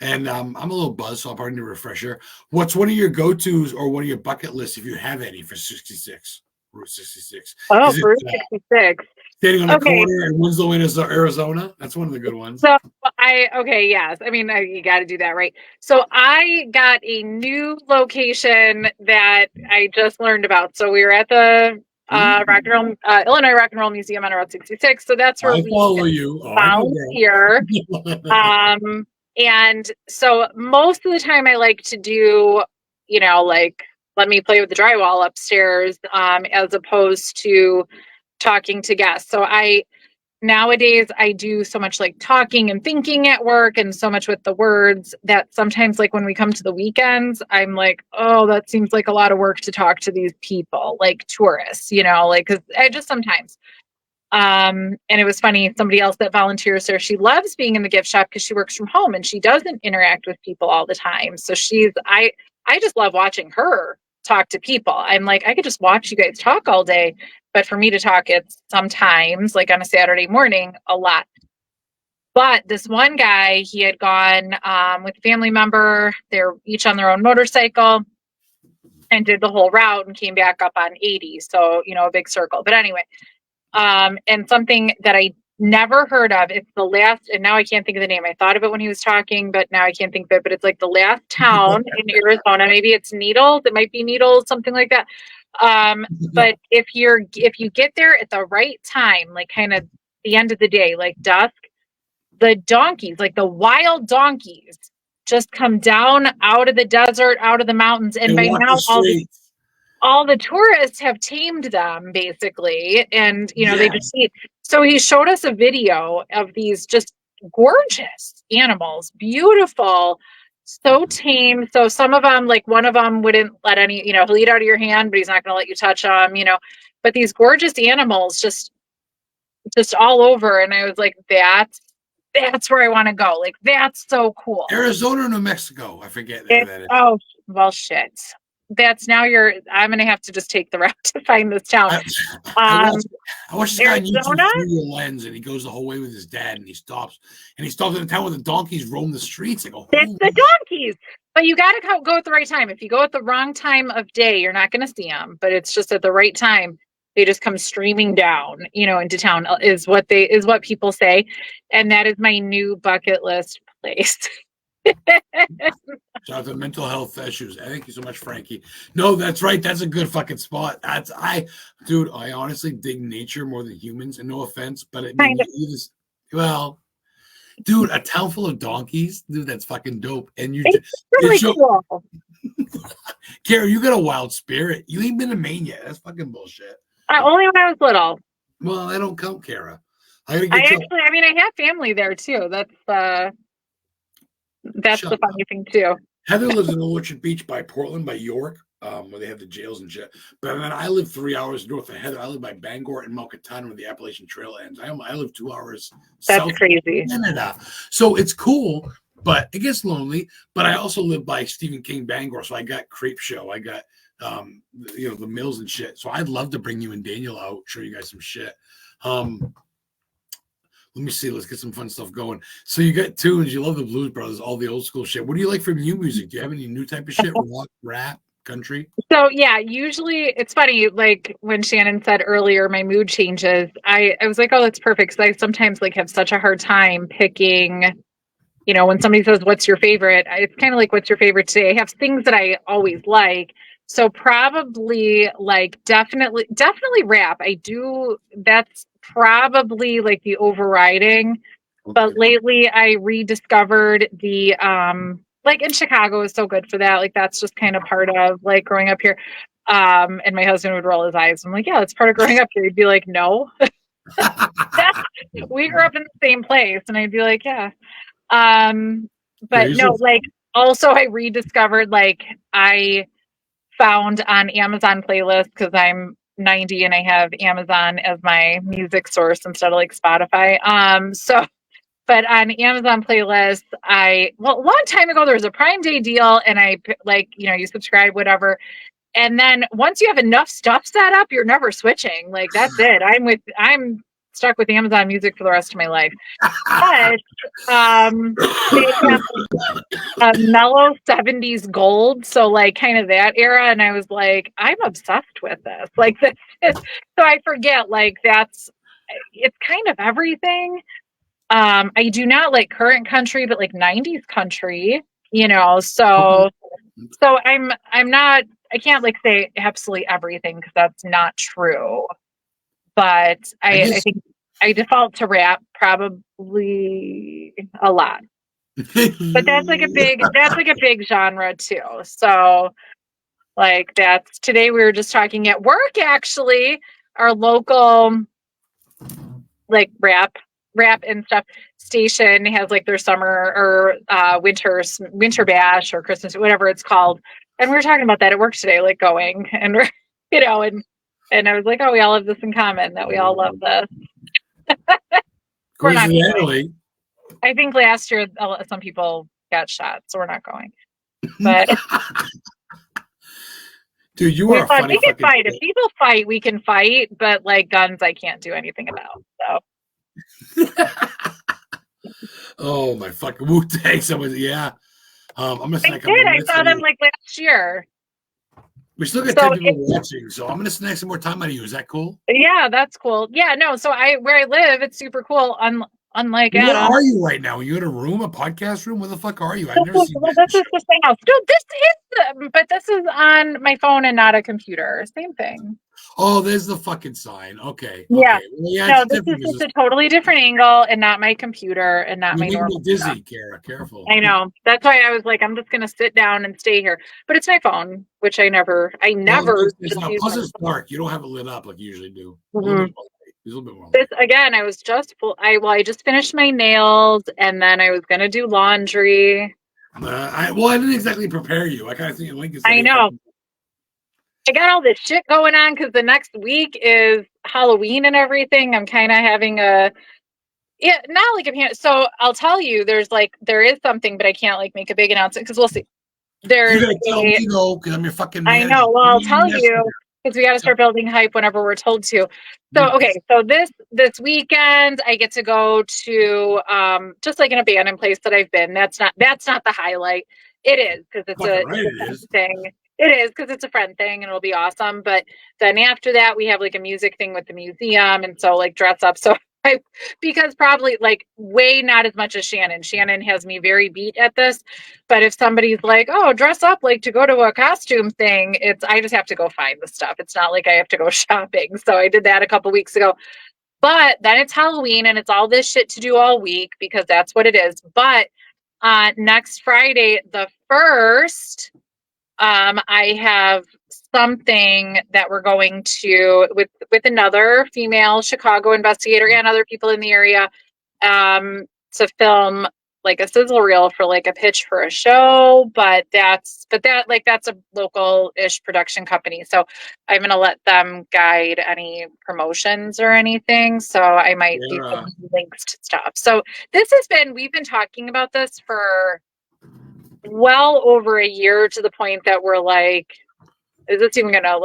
and I'm a little buzzed, so I'll probably need a refresher. What's one of your go-tos or one of your bucket lists, if you have any, for 66, Route 66? Oh, Route 66. Standing on the corner in Winslow, Arizona. That's one of the good ones. So yes. You got to do that, right? So I got a new location that I just learned about. So we were at the Illinois Rock and Roll Museum on Route 66. So that's where I follow you. Found here. And so most of the time I like to do, let me play with the drywall upstairs, as opposed to talking to guests. So nowadays I do so much like talking and thinking at work and so much with the words that sometimes like when we come to the weekends, I'm like, oh, that seems like a lot of work to talk to these people, like tourists, you know, like, cause I just sometimes, and it was funny, somebody else that volunteers there, she loves being in the gift shop because she works from home and she doesn't interact with people all the time. So I just love watching her talk to people. I'm like, I could just watch you guys talk all day. But for me to talk, it's sometimes like on a Saturday morning, a lot. But this one guy, he had gone with a family member. They're each on their own motorcycle and did the whole route and came back up on 80. So, you know, a big circle. But anyway, and something that I never heard of, it's the last, and now I can't think of the name. I thought of it when he was talking, but now I can't think of it. But it's like the last town in Arizona. Maybe it's Needles. It might be Needles, something like that. But if you get there at the right time, like kind of the end of the day, like dusk, the donkeys, like the wild donkeys, just come down out of the desert, out of the mountains, and by now all the tourists have tamed them basically, and you know they just eat. So he showed us a video of these just gorgeous animals, beautiful, so tame. So some of them, like one of them wouldn't let any, you know, he'll eat out of your hand, but he's not going to let you touch them, you know. But these gorgeous animals just all over, and I was like, that's where I want to go. Like that's so cool. Arizona or New Mexico, I forget where that is. Oh well, shit. That's now I'm going to have to just take the route to find this town. I watched this guy on YouTube Arizona? through your lens, and he goes the whole way with his dad, and he stops in a town where the donkeys roam the streets. I go, it's the donkeys, but you got to go at the right time. If you go at the wrong time of day, you're not going to see them. But it's just at the right time, they just come streaming down, you know, into town. Is what people say, and that is my new bucket list place. Shout out to mental health issues. Thank you so much, Frankie. No, that's right. That's a good fucking spot. I honestly dig nature more than humans, and no offense, but it mean, well, dude, a town full of donkeys, dude, that's fucking dope. And it's really cool. Kara, you got a wild spirit. You ain't been to Maine yet. That's fucking bullshit. Only when I was little. Well, I don't count, Kara. I have family there too. That's the funny thing too. Heather lives in Orchard Beach by Portland, by York, where they have the jails and shit. But then I live 3 hours north of Heather. I live by Bangor and Malcatana, where the Appalachian Trail ends. I live 2 hours south of Canada. So it's cool, but it gets lonely. But I also live by Stephen King, Bangor, so I got Creep Show. I got the mills and shit. So I'd love to bring you and Daniel out, show you guys some shit. Let me see. Let's get some fun stuff going. So you got tunes. You love the Blues Brothers, all the old school shit. What do you like from new music? Do you have any new type of shit? Rock, rap, country? So yeah, usually it's funny. Like when Shannon said earlier, my mood changes. I was like, oh, that's perfect. Because I sometimes like have such a hard time picking. You know, when somebody says, "What's your favorite?" It's kind of like, "What's your favorite today?" I have things that I always like. So probably like definitely rap. I do. That's probably like the overriding. Okay. But lately I rediscovered the like in Chicago is so good for that. Like that's just kind of part of like growing up here. And my husband would roll his eyes. I'm like, yeah, it's part of growing up here. He'd be like, no. We grew up in the same place. And I'd be like, yeah. But no, like also I rediscovered like I found on Amazon playlist because I'm 90 and I have Amazon as my music source instead of like Spotify. But on Amazon playlist, a long time ago, there was a Prime Day deal and I like, you know, you subscribe, whatever. And then once you have enough stuff set up, you're never switching. Like that's it. I'm stuck with Amazon Music for the rest of my life. But they have a mellow 70s gold, so like kind of that era, and I was like, I'm obsessed with this. Like this is, so I forget like it's kind of everything. I do not like current country, but like 90s country, you know. So I'm not. I can't like say absolutely everything because that's not true. But I think I default to rap probably a lot. But that's like a big genre too. So like today we were just talking at work actually, our local like rap and stuff station has like their summer or winter bash or Christmas, whatever it's called. And we were talking about that at work today, like going and we're, and I was like, oh, we all have this in common, that we all love this. We're not going. Coincidentally, I think last year some people got shot, so we're not going. But dude, you are a funny. We can fight. If people fight, we can fight. But like guns, I can't do anything about. So. Oh my fucking Wu-Tang! Someone, yeah. I'm gonna. I saw them like last year. We still get 10 people watching, so I'm gonna snag some more time out of you. Is that cool? Yeah, that's cool. Yeah, no. So where I live, it's super cool. Unlike where Adam. Are you right now? Are you in a room, a podcast room? Where the fuck are you? I've never seen that. This is the same house. No, but this is on my phone and not a computer. Same thing. Oh, there's the fucking sign. Okay. Yeah. Okay. Well, yeah, no, this is just a totally different angle and not my computer and not my normal. Dizzy, stuff. Kara. Careful. I know. That's why I was like, I'm just gonna sit down and stay here. But it's my phone, which I never. It's not. Plus, it's dark. You don't have it lit up like you usually do. Mm-hmm. A little bit more. This again, I was just full. I just finished my nails and then I was gonna do laundry. I didn't exactly prepare you. I kind of think Lincoln. I know. I got all this shit going on because the next week is Halloween and everything. I'm kind of having not like a parent. So I'll tell you, there is something, but I can't like make a big announcement because we'll see. There's you gotta tell me, because I'm your fucking manager. I know. Well, I'll tell you because we got to start building hype whenever we're told to. So okay, so this weekend I get to go to just like an abandoned place that I've been. That's not the highlight. It is because it's a thing. It is because it's a friend thing and it'll be awesome. But then after that, we have like a music thing with the museum. And so like dress up. So because probably like way not as much as Shannon. Shannon has me very beat at this. But if somebody's like, oh, dress up like to go to a costume thing, I just have to go find the stuff. It's not like I have to go shopping. So I did that a couple weeks ago. But then it's Halloween and it's all this shit to do all week because that's what it is. But next Friday, the 1st, I have something that we're going to with another female Chicago investigator and other people in the area to film like a sizzle reel for like a pitch for a show, but that's a local-ish production company. So I'm going to let them guide any promotions or anything. So I might do some links to stuff. So we've been talking about this for well over a year to the point that we're like, is this even gonna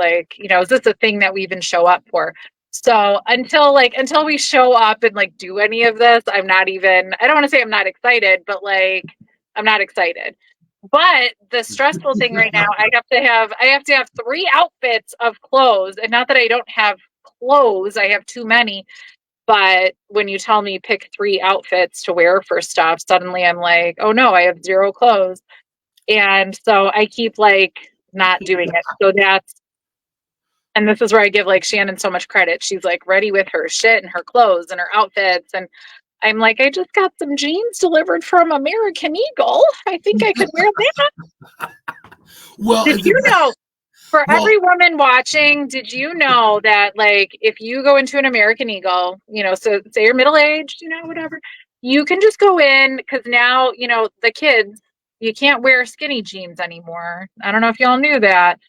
is this a thing that we even show up for? So until we show up and like do any of this, I don't want to say I'm not excited, but like I'm not excited. But the stressful thing right now, I have to have 3 outfits of clothes, and not that I don't have clothes, I have too many. But when you tell me pick 3 outfits to wear for stuff, suddenly I'm like, oh no, I have 0 clothes. And so I keep like not doing it. So and this is where I give like Shannon so much credit. She's like ready with her shit and her clothes and her outfits. And I'm like, I just got some jeans delivered from American Eagle. I think I could wear that. Well, did you know? Every woman watching, did you know that like if you go into an American Eagle, so say you're middle-aged, whatever, you can just go in because now, the kids, you can't wear skinny jeans anymore. I don't know if y'all knew that.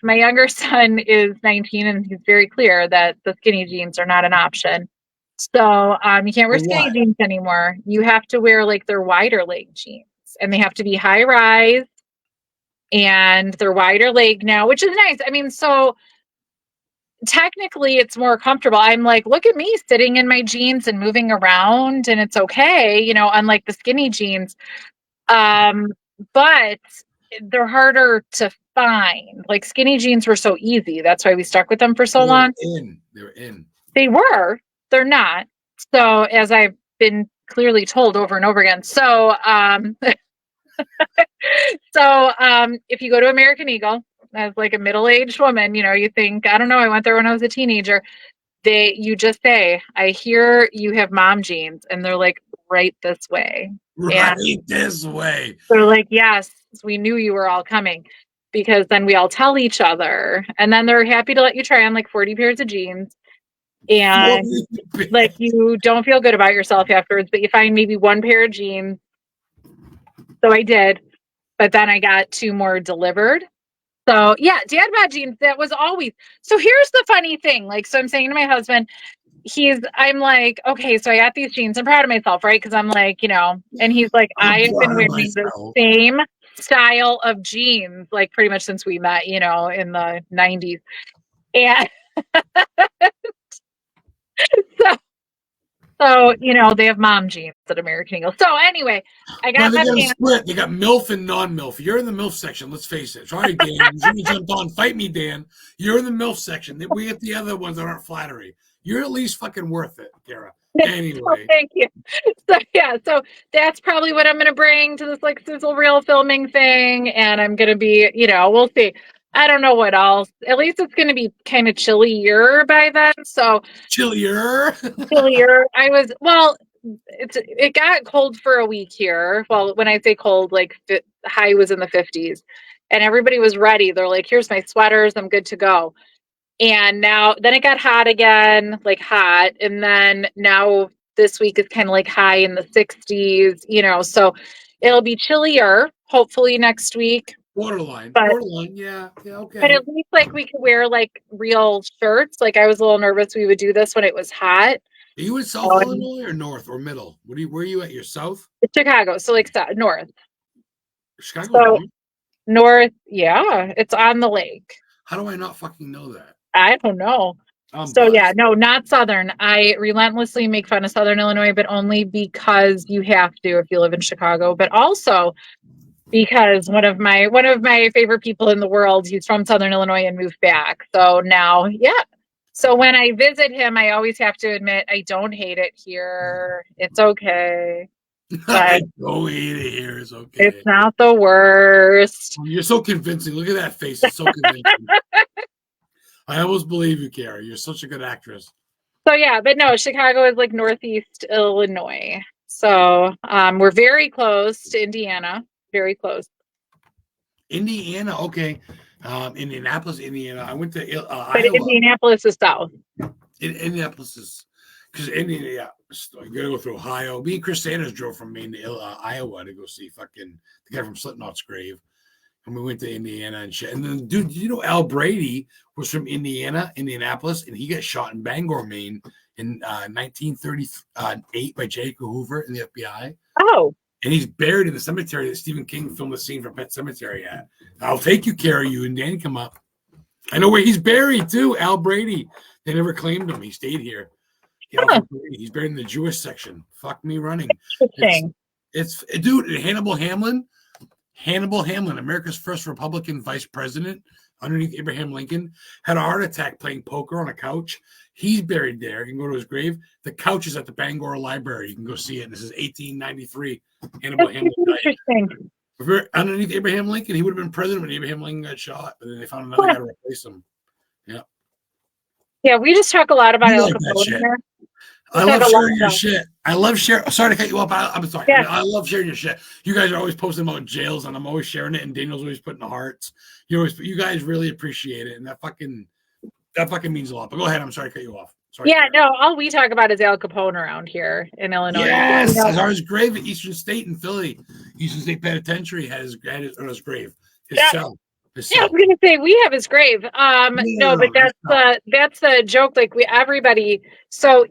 My younger son is 19 and he's very clear that the skinny jeans are not an option. So you can't wear skinny jeans anymore. You have to wear like their wider leg jeans and they have to be high rise. And they're wider leg now, which is nice. I mean, so technically it's more comfortable. I'm like, look at me sitting in my jeans and moving around and it's okay, unlike the skinny jeans. But they're harder to find. Like skinny jeans were so easy. That's why we stuck with them for so long. They're in. They were. They're not. So as I've been clearly told over and over again. So, if you go to American Eagle as like a middle-aged woman, you think, I don't know, I went there when I was a teenager. You just say, I hear you have mom jeans. And they're like, right this way. This way. They're like, yes, we knew you were all coming because then we all tell each other. And then they're happy to let you try on like 40 pairs of jeans. And like you don't feel good about yourself afterwards, but you find maybe one pair of jeans. So I did, but then I got 2 more delivered. So yeah, dad bod jeans, that was always. So here's the funny thing. Like, so I'm saying to my husband, I'm like, okay, so I got these jeans. I'm proud of myself, right? Because I'm like, and he's like, I have been wearing the same style of jeans, like pretty much since we met, in the 90s. And so, they have mom jeans at American Eagle. So anyway, I got they my got pants. split. They got MILF and non-MILF. You're in the MILF section. Let's face it. Sorry, Dan. You jumped on. Fight me, Dan. You're in the MILF section. We get the other ones that aren't flattery. You're at least fucking worth it, Kara. Anyway. Oh, thank you. So yeah, so that's probably what I'm going to bring to this like sizzle reel filming thing. And I'm going to be, we'll see. I don't know what else. At least it's going to be kind of chillier by then. So chillier. It got cold for a week here. Well, when I say cold, like high was in the 50s, and everybody was ready. They're like, "Here's my sweaters. I'm good to go." And then it got hot again, like hot, and then now this week is kind of like high in the 60s. So it'll be chillier. Hopefully next week. Borderline, yeah, okay. But at least like we could wear like real shirts. Like I was a little nervous we would do this when it was hot. Are you in South Illinois or North or Middle? Where are you at? Your South? Chicago, so like North. Chicago. So, North, yeah, it's on the lake. How do I not fucking know that? I don't know. Yeah, no, not Southern. I relentlessly make fun of Southern Illinois, but only because you have to if you live in Chicago. But also because one of my favorite people in the world, he's from Southern Illinois and moved back. So now, yeah. So when I visit him, I always have to admit I don't hate it here. It's okay. I don't hate it here. It's okay. It's not the worst. You're so convincing. Look at that face. It's so convincing. I almost believe you, Kara. You're such a good actress. So yeah, but no, Chicago is like Northeast Illinois. So we're very close to Indiana. Very close. Indiana, okay. Indianapolis, Indiana. I went to Iowa. But Indianapolis is south. Indianapolis is because Indiana. Yeah, you gotta go through Ohio. Me and Chris Sanders drove from Maine to Iowa to go see fucking the guy from Slipknot's grave, and we went to Indiana and shit. And then, dude, Al Brady was from Indianapolis, and he got shot in Bangor, Maine, in 1938 by J. Edgar Hoover in the FBI. Oh. And he's buried in the cemetery that Stephen King filmed the scene from Pet Sematary at. I'll take you, Kara. You and Dan come up. I know where he's buried too. Al Brady. They never claimed him. He stayed here. He's buried in the Jewish section. Fuck me running. Interesting. It's dude. Hannibal Hamlin, America's first Republican vice president underneath Abraham Lincoln, had a heart attack playing poker on a couch. He's buried there. You can go to his grave. The couch is at the Bangor Library. You can go see it. This is 1893. Hannibal Hamlin interesting. Underneath Abraham Lincoln, he would have been president when Abraham Lincoln got shot, but then they found another guy to replace him. Yeah. Yeah, we just talk a lot about Al Capone. I love sharing your shit. I love sharing. Sorry to cut you off. I'm sorry. Yeah. I love sharing your shit. You guys are always posting about jails, and I'm always sharing it. And Daniel's always putting the hearts. You guys really appreciate it, and that fucking means a lot. But go ahead. I'm sorry to cut you off. Sorry, yeah, no. All we talk about is Al Capone around here in Illinois. Yes, his grave at Eastern State in Philly. Eastern State Penitentiary had his grave. His cell. Yeah, I was gonna say we have his grave. No, but that's the joke. Like everybody. So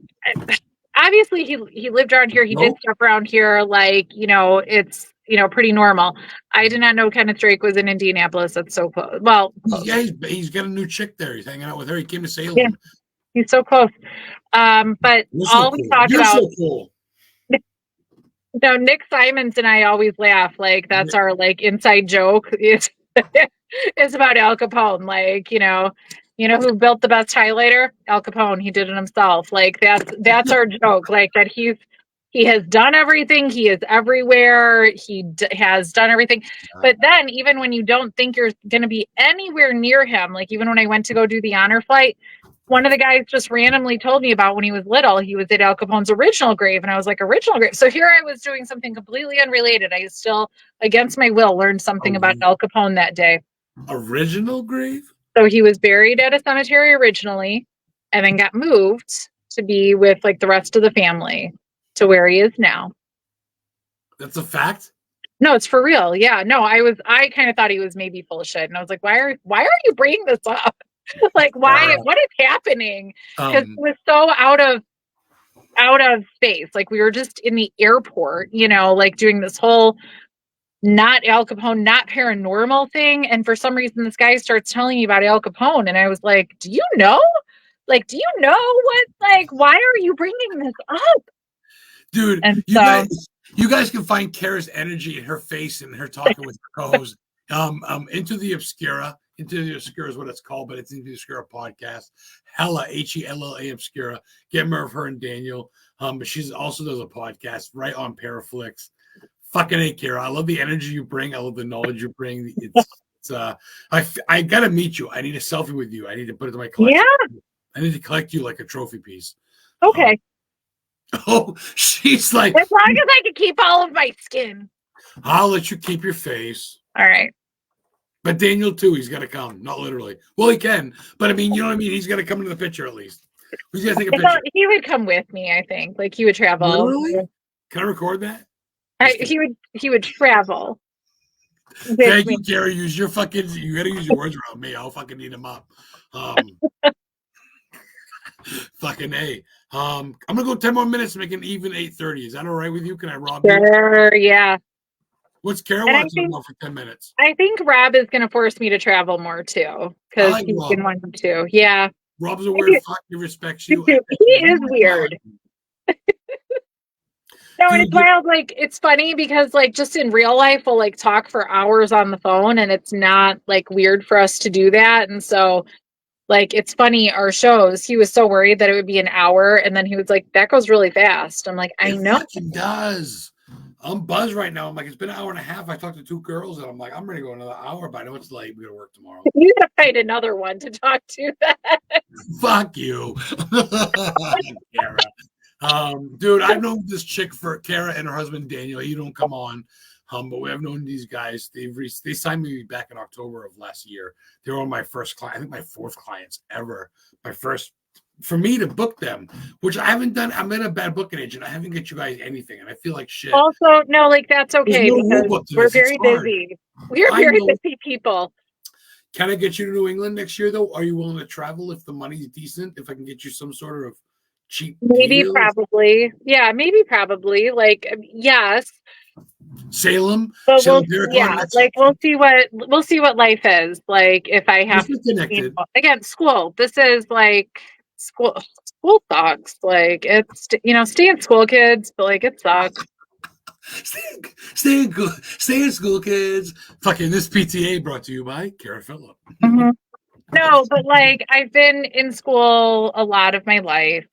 obviously he lived around here. He did stuff around here. Like it's pretty normal. I did not know Kenneth Drake was in Indianapolis. That's so close. Well, close. Yeah, he's got a new chick there. He's hanging out with her. He came to Salem. Yeah, he's so close. But all we talk about. So cool. No, Nick Simons and I always laugh. Like that's our like inside joke. It's about Al Capone. Like, who built the best highlighter? Al Capone. He did it himself. Like that's our joke. Like that he has done everything. He is everywhere. He has done everything. But then even when you don't think you're going to be anywhere near him, like even when I went to go do the honor flight, one of the guys just randomly told me about when he was little, he was at Al Capone's original grave. And I was like, original grave. So here I was doing something completely unrelated. I still, against my will, learned something about Al Capone that day. Original grave? So he was buried at a cemetery originally. and then got moved to be with like the rest of the family to where he is now. That's a fact. No, it's for real. Yeah. No, I kind of thought he was maybe full of shit. And I was like, why are you bringing this up? Like, why, what is happening? Because it was so out of space. Like we were just in the airport, you know, like doing this whole not Al Capone, not paranormal thing. And for some reason, this guy starts telling me about Al Capone. And I was like, do you know? Like, do you know what, like, why are you bringing this up? Dude, and you guys can find Kara's energy in her face and her talking with her co-host. Into the Obscura is what it's called, but it's Into the Obscura podcast. Hella, Hella Obscura. Get more of her and Daniel. But she's also does a podcast right on Paraflix. Fucking A, Kara. I love the energy you bring. I love the knowledge you bring. I gotta meet you. I need a selfie with you. I need to put it in my collection. Yeah. I need to collect you like a trophy piece. Okay. She's like, as long as I can keep all of my skin. I'll let you keep your face. All right. But Daniel too, he's got to come. Not literally. Well, he can, but I mean, you know what I mean. He's got to come into the picture at least. He's got to take a picture. He would come with me. I think, like he would travel. Really? Can I record that? He would travel. Thank you, Gary. Use your fucking. You got to use your words around me. I'll fucking eat them up. Fucking A. I'm gonna go 10 more minutes to make an even 8:30. Is that all right with you? Can I rob you? Sure, yeah. What's Kara wants to know for 10 minutes? I think Rob is gonna force me to travel more too. Because he's been wanting to. Yeah. Rob's a weird fuck. He respects you. He is weird. No, and it's wild. Like, it's funny because, like, just in real life, we'll like talk for hours on the phone, and it's not like weird for us to do that. And so, like, it's funny, our shows, he was so worried that it would be an hour, and then he was like, that goes really fast. I'm like, I know. It does. I'm buzzed right now. I'm like, it's been an hour and a half. I talked to 2 girls, and I'm like, I'm ready to go another hour, but I know it's late. We gotta work tomorrow. You gotta find another one to talk to that. Fuck you. Kara. Dude, I've known this chick for Kara and her husband Daniel. You don't come on. But we have known these guys. They signed me back in October of last year. They were my first client. I think my 4th clients ever. My first for me to book them, which I haven't done. I'm in a bad booking agent. I haven't get you guys anything, and I feel like shit. Also, no, like that's okay because we're very busy. We are very busy people. Can I get you to New England next year, though? Are you willing to travel if the money's decent? If I can get you some sort of cheap maybe deal? Probably. Yeah, maybe probably. Like, yes. Salem, but Salem, like we'll see what life is like if I have to, again, school. This is like school sucks. Like it's stay in school, kids, but like it sucks. Stay in school, kids. Fucking this PTA brought to you by Kara Philp. Mm-hmm. No, but like I've been in school a lot of my life,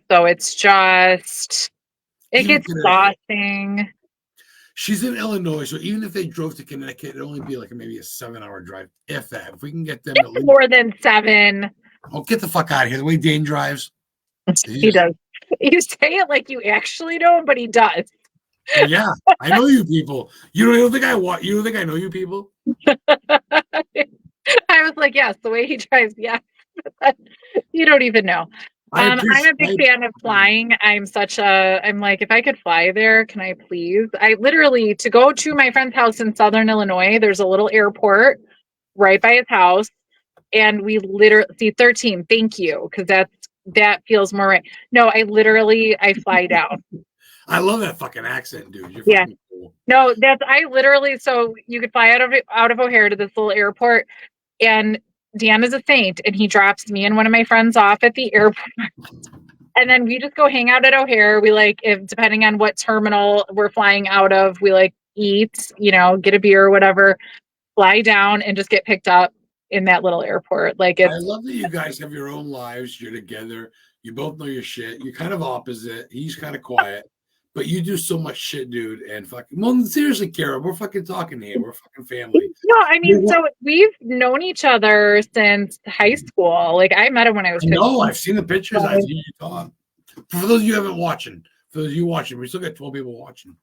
so it's just it gets exhausting. She's in Illinois, so even if they drove to Connecticut, it'd only be like maybe a 7-hour drive, if that. If we can get them at least more than 7. Oh, get the fuck out of here! The way Dane drives, he does. You say it like you actually know him, but he does. Yeah, I know you people. You don't think You don't think I know you people? I was like, yes, the way he drives, yeah. You don't even know. I'm a big fan of flying. I'm like, if I could fly there, can I please? I literally, to go to my friend's house in Southern Illinois, there's a little airport right by his house. And we literally, see, 13, thank you, because that feels more right. No, I fly down. I love that fucking accent, dude. You're fucking cool. No, so you could fly out of O'Hare to this little airport, and Dan is a saint, and he drops me and one of my friends off at the airport. And then we just go hang out at O'Hare. We depending on what terminal we're flying out of, we eat, get a beer or whatever, fly down and just get picked up in that little airport. I love that you guys have your own lives. You're together. You both know your shit. You're kind of opposite. He's kind of quiet. But you do so much shit, dude, and fucking. Well, seriously, Kara, we're fucking talking here. We're fucking family. No, I mean, so we've known each other since high school. Like I met him when I was 15. No, I've seen the pictures. I've seen you talk. For those of you who haven't watching, we still got 12 people watching.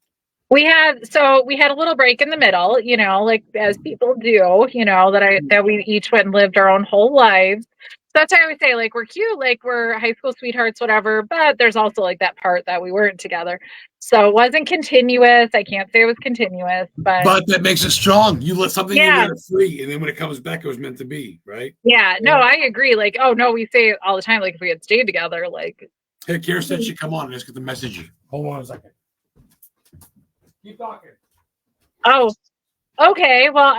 We had a little break in the middle, like as people do, that we each went and lived our own whole lives. That's why I always say, like, we're cute, like, we're high school sweethearts, whatever, but there's also, like, that part that we weren't together. So it wasn't continuous. I can't say it was continuous, but that makes it strong. You let something you yeah. let it free, and then when it comes back, it was meant to be, right? Yeah, no, I agree. Like, oh, no, we say it all the time, like, if we had stayed together, like. Hey, Kira said she'd come on and just get the message. Hold on a second. Keep talking. Oh, okay. Well,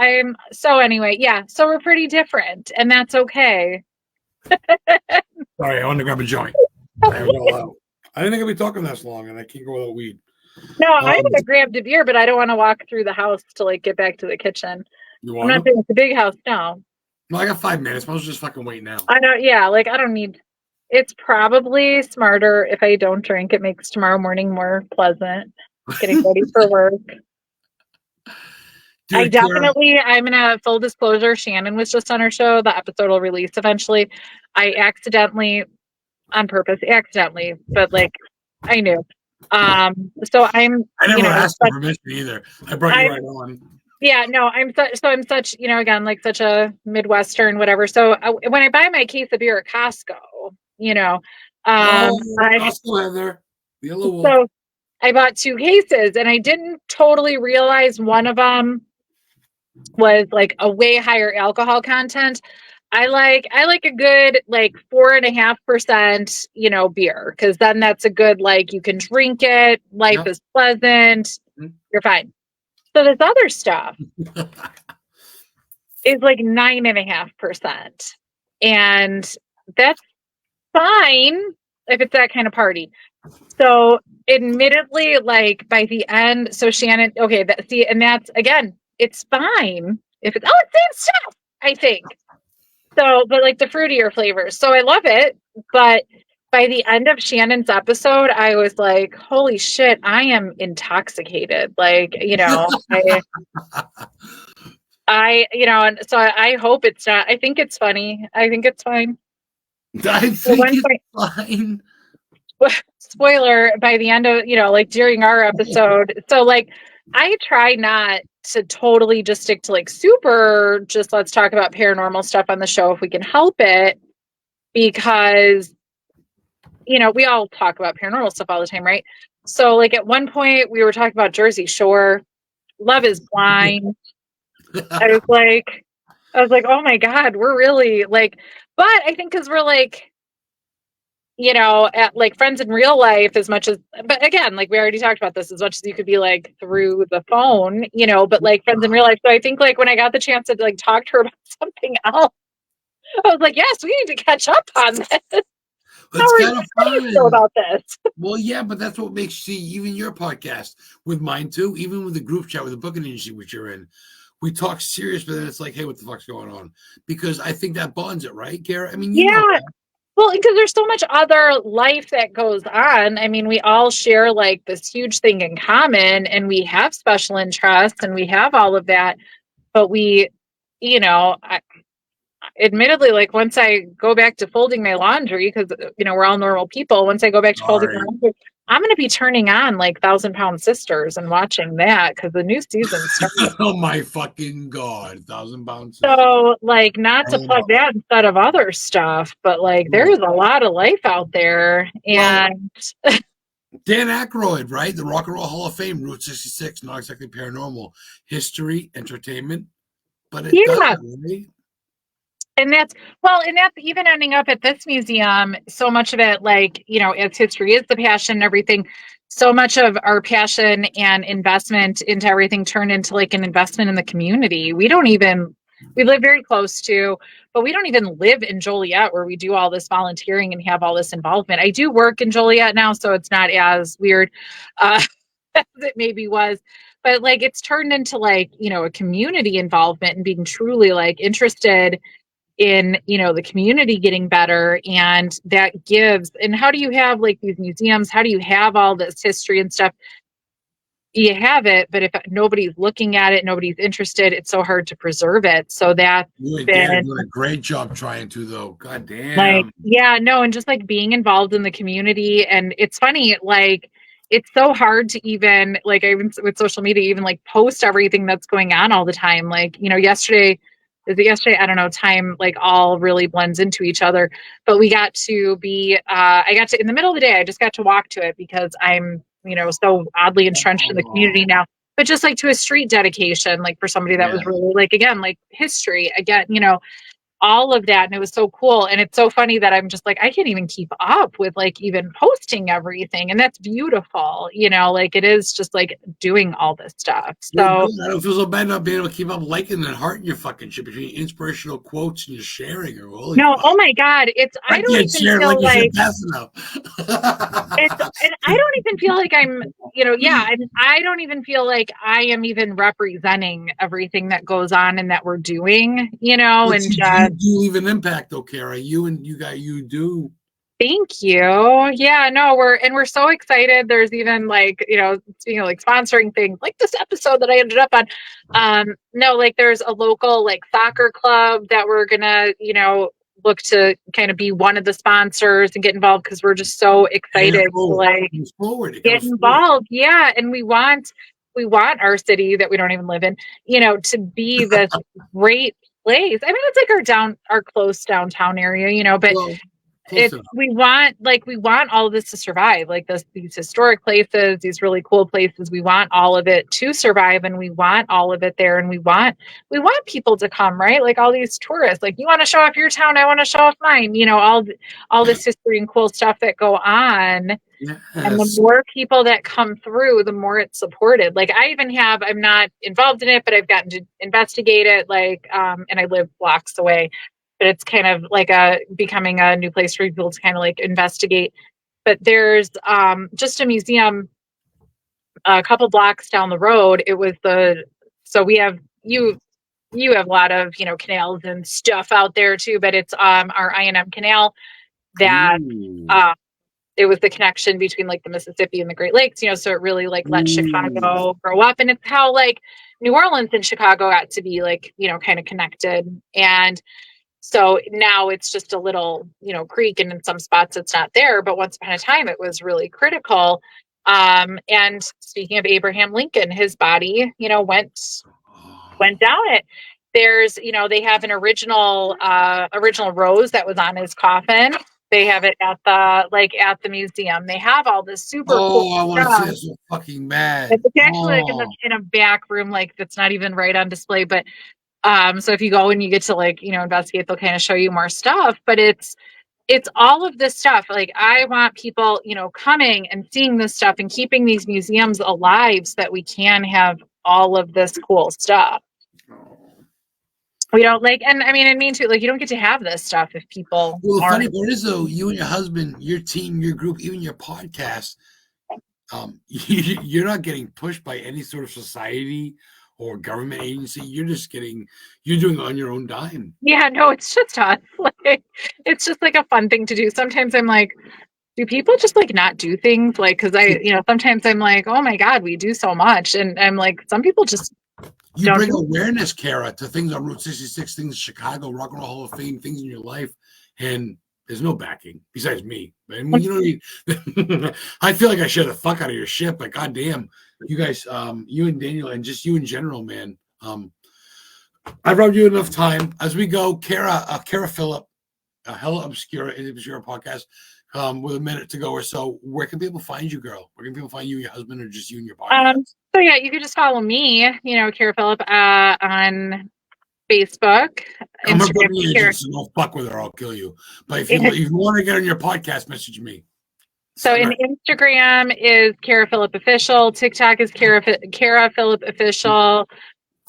so anyway, yeah, so we're pretty different, and that's okay. Sorry, I wanted to grab a joint. I didn't think I'd be talking this long, and I can't go without weed. No, I would have grabbed a beer, but I don't want to walk through the house to like get back to the kitchen. I'm not saying it's a big house, no. No, I got 5 minutes. Might as well just fucking wait now. I know, yeah, like I don't need. It's probably smarter if I don't drink. It makes tomorrow morning more pleasant. Getting ready for work. Dude, I'm gonna full disclosure. Shannon was just on her show. The episode will release eventually. I accidentally, on purpose, but like I knew. So I never asked for permission either. I brought you right on. Yeah, no, I'm such, again, like such a Midwestern, whatever. So when I buy my case of beer at Costco, Costco had their yellow wolf. So I bought 2 cases, and I didn't totally realize one of them was like a way higher alcohol content. I like a good like 4.5%, beer, because then that's a good, like, you can drink it. Life is pleasant. You're fine. So this other stuff is like 9.5%, and that's fine if it's that kind of party. So admittedly, like by the end, so Shannon, okay, and that's again, it's fine if it's same stuff, I think. So, but like the fruitier flavors. So I love it, but by the end of Shannon's episode, I was like, holy shit, I am intoxicated. Like, and so I hope it's not. I think it's funny. I think it's fine. Fine. Spoiler, by the end of, like during our episode. So like, I try not to totally just stick to like super, just let's talk about paranormal stuff on the show if we can help it, because we all talk about paranormal stuff all the time, right? So like at one point we were talking about Jersey Shore, Love is Blind. I was like, oh my God, we're really like, but I think because we're like, at like friends in real life as much as, but again, like we already talked about this, as much as you could be like through the phone, but like friends in real life. So I think like when I got the chance to like talk to her about something else, I was like, yes, we need to catch up on this. It's kind of fun about this. Well, yeah, but that's what makes even your podcast with mine too, even with the group chat with the booking industry which you're in. We talk serious, but then it's like, hey, what the fuck's going on? Because I think that bonds it, right, Kara? I mean, you know that. Well, because there's so much other life that goes on. I mean, we all share like this huge thing in common, and we have special interests, and we have all of that. But we, admittedly, like once I go back to folding my laundry, because we're all normal people. Once I go back to folding my laundry, I'm going to be turning on like 1,000-Pound Sisters and watching that because the new season starts. Oh my fucking God, 1,000-Pound Sisters. So like, not to plug that instead of other stuff, but like there's a lot of life out there. And Dan Aykroyd, right? The Rock and Roll Hall of Fame, Route 66, not exactly paranormal, history, entertainment, but it does, right? And that's even ending up at this museum. So much of it, like, as history is the passion and everything, so much of our passion and investment into everything turned into like an investment in the community. We live very close to, but we don't even live in Joliet where we do all this volunteering and have all this involvement. I do work in Joliet now, so it's not as weird as it maybe was. But like, it's turned into like, a community involvement and being truly like interested in the community getting better, and that gives. And how do you have like these museums, how do you have all this history and stuff? You have it, but if nobody's looking at it, nobody's interested, it's so hard to preserve it. So that's doing a great job trying to, though. God damn. Like, yeah, no, and just like being involved in the community. And it's funny, like it's so hard to even like, even with social media, even like post everything that's going on all the time. Like, yesterday is it yesterday? I don't know. Time like all really blends into each other. But we got to be, I got to, in the middle of the day, I just got to walk to it because I'm, so oddly entrenched in the community now. But just like to a street dedication, like for somebody that was really like, again, like history, again, all of that. And it was so cool. And it's so funny that I'm just like, I can't even keep up with like even posting everything. And that's beautiful, like it is just like doing all this stuff. So I don't feel so bad not being able to keep up liking and hearting your fucking shit between inspirational quotes and your sharing. Or holy no, fuck. oh my God. I don't even feel like fast enough. and I don't even feel like I'm, and I don't even feel like I am even representing everything that goes on and that we're doing, and you do leave an impact though, Kara. You do. Thank you. Yeah, no, we're so excited. There's even like, speaking of like sponsoring things like this episode that I ended up on. No, like there's a local like soccer club that we're gonna, look to kind of be one of the sponsors and get involved because we're just so excited to like get involved. Yeah. And we want our city that we don't even live in, to be this great place. I mean, it's like our close downtown area, but we want all of this to survive, like these historic places, these really cool places. We want all of it to survive, and we want all of it there, and we want people to come, right? Like all these tourists, like you want to show off your town, I want to show off mine, all this history and cool stuff that go on. Yes. And the more people that come through, the more it's supported. Like I'm not involved in it, but I've gotten to investigate it, like and I live blocks away. But it's kind of like becoming a new place for people to kind of like investigate. But there's just a museum a couple blocks down the road. It was so we have you have a lot of canals and stuff out there too, but it's our I&M Canal that it was the connection between like the Mississippi and the Great Lakes, so it really like let Chicago grow up, and it's how like New Orleans and Chicago got to be like kind of connected. And so now it's just a little, creek, and in some spots it's not there. But once upon a time, it was really critical. And speaking of Abraham Lincoln, his body, went down it. There's, they have an original rose that was on his coffin. They have it at the museum. They have all this super cool I want to see this so fucking bad. It's actually like in a back room, like that's not even right on display, but so if you go and you get to like, investigate, they'll kind of show you more stuff, but it's all of this stuff. Like I want people, coming and seeing this stuff and keeping these museums alive so that we can have all of this cool stuff. We don't and I mean too, like you don't get to have this stuff if people. Well, the funny part is though, you and your husband, your team, your group, even your podcast, you're not getting pushed by any sort of society or government agency. You're doing it on your own dime. Yeah, no, it's just us. Like, it's just like a fun thing to do. Sometimes I'm like, do people just like not do things? Like, cause sometimes I'm like, oh my God, we do so much. And I'm like, some people just bring awareness, Kara, to things on Route 66, things in Chicago, Rock and Roll Hall of Fame, things in your life. And there's no backing besides me. But I mean, I feel like I share the fuck out of your shit, but goddamn, you guys, you and Daniel, and just you in general, man. I've robbed you enough time as we go. Kara Philp, Hella Obscura podcast, with a minute to go or so. Where can people find you, girl? Where can people find you, your husband, or just you and your podcast? So yeah, you can just follow me, Kara Philp, on Facebook. I'm a booking agent, so don't fuck with her. I'll kill you. But if you want to get on your podcast, message me. So in Instagram is Kara Philp Official. TikTok is Kara Philp Official.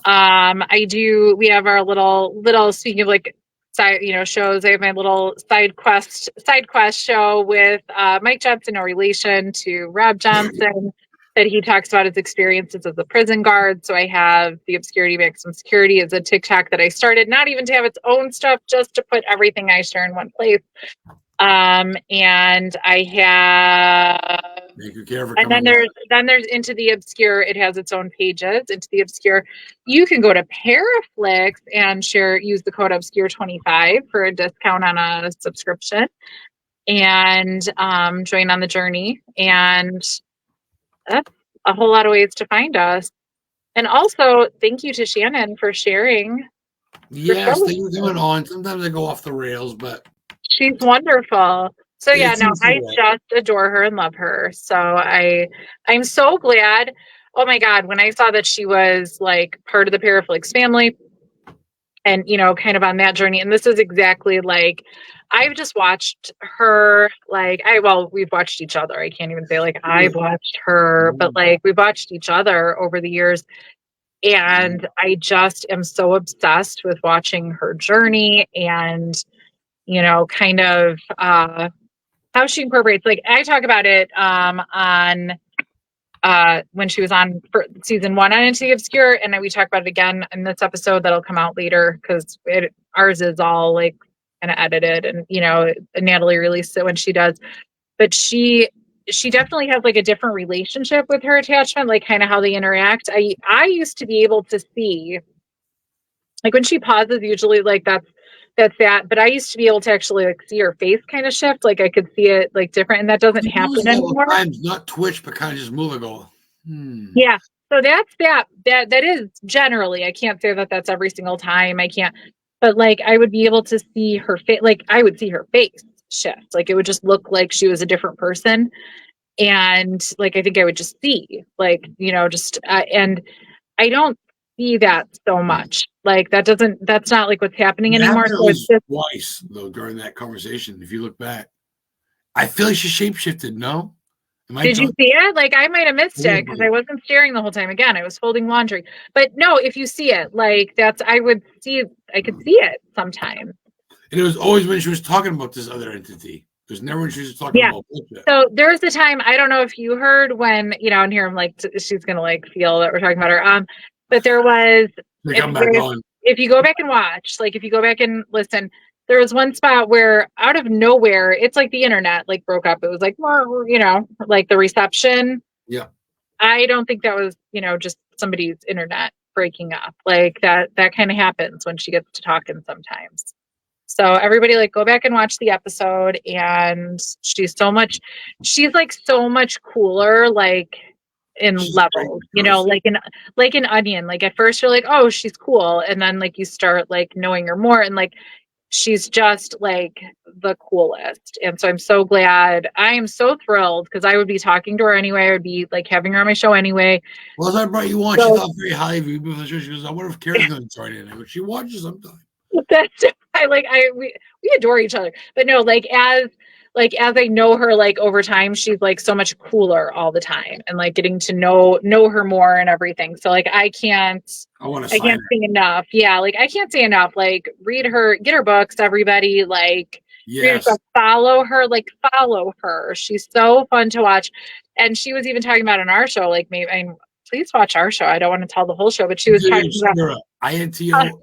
We have our little speaking of like side, shows. I have my little side quest show with Mike Johnson, no relation to Rob Johnson, that he talks about his experiences as a prison guard. So I have the Obscurity Maximum Security as a TikTok that I started, not even to have its own stuff, just to put everything I share in one place. And I have, and then there's Into the Obscure. It has its own pages. Into the Obscure. You can go to Paraflix and use the code Obscure25 for a discount on a subscription, and join on the journey. And that's a whole lot of ways to find us. And also, thank you to Shannon for sharing Yes, sure. things going on. Sometimes I go off the rails, but She's wonderful. So yeah, it's no, I easy. just adore her and love her. So I'm so glad. Oh my God, when I saw that she was like part of the Paraflix family and kind of on that journey. And this is exactly like I've just watched her we've watched each other. I can't even say like I've watched her, but like we've watched each other over the years. And I just am so obsessed with watching her journey and kind of how she incorporates. Like I talk about it on when she was on for season 1 on Into the Obscure, and then we talk about it again in this episode that'll come out later because ours is all like kind of edited, and Natalie released it when she does. But she definitely has like a different relationship with her attachment, like kind of how they interact. I used to be able to see like when she pauses, usually like that's that. But I used to be able to actually like see her face kind of shift. Like I could see it like different, and that doesn't happen anymore. Times, not twitch, but kind of just move and go. Yeah. So that's that is generally, I can't say that that's every single time. I can't, but like I would be able to see her face. Like I would see her face shift. Like it would just look like she was a different person. And like, I think I would just see like, just, and I don't see that so much. Like that's not like what's happening anymore. So it's just twice though during that conversation. If you look back, I feel like she shapeshifted. No, did you see it? Like I might have missed it because I wasn't staring the whole time. Again, I was folding laundry. But no, if you see it, like I could see it sometimes. And it was always when she was talking about this other entity. There's never when she was talking about bullshit. So there's the time, I don't know if you heard when, and here I'm like, she's going to like feel that we're talking about her. But there was, if you go back and watch, like if you go back and listen, there was one spot where out of nowhere, it's like the internet like broke up. It was like, like the reception. Yeah. I don't think that was, just somebody's internet breaking up. Like that kind of happens when she gets to talking sometimes. So everybody like go back and watch the episode, and she's like so much cooler, like in levels, like an onion. Like at first you're like, oh, she's cool. And then like you start like knowing her more, and like she's just like the coolest. And so I'm so glad. I am so thrilled because I would be talking to her anyway. I would be like having her on my show anyway. Well, as I brought you on, she thought very highly of you before the show. She goes, I wonder if Carrie's going to join in. But she watches sometimes. That's we adore each other. But no, like as I know her like over time, she's like so much cooler all the time, and like getting to know her more and everything. So like I can't say enough. Yeah, like I can't say enough. Like read her, get her books, everybody. Like follow her. She's so fun to watch. And she was even talking about on our show, like please watch our show. I don't want to tell the whole show, but she was talking about INTO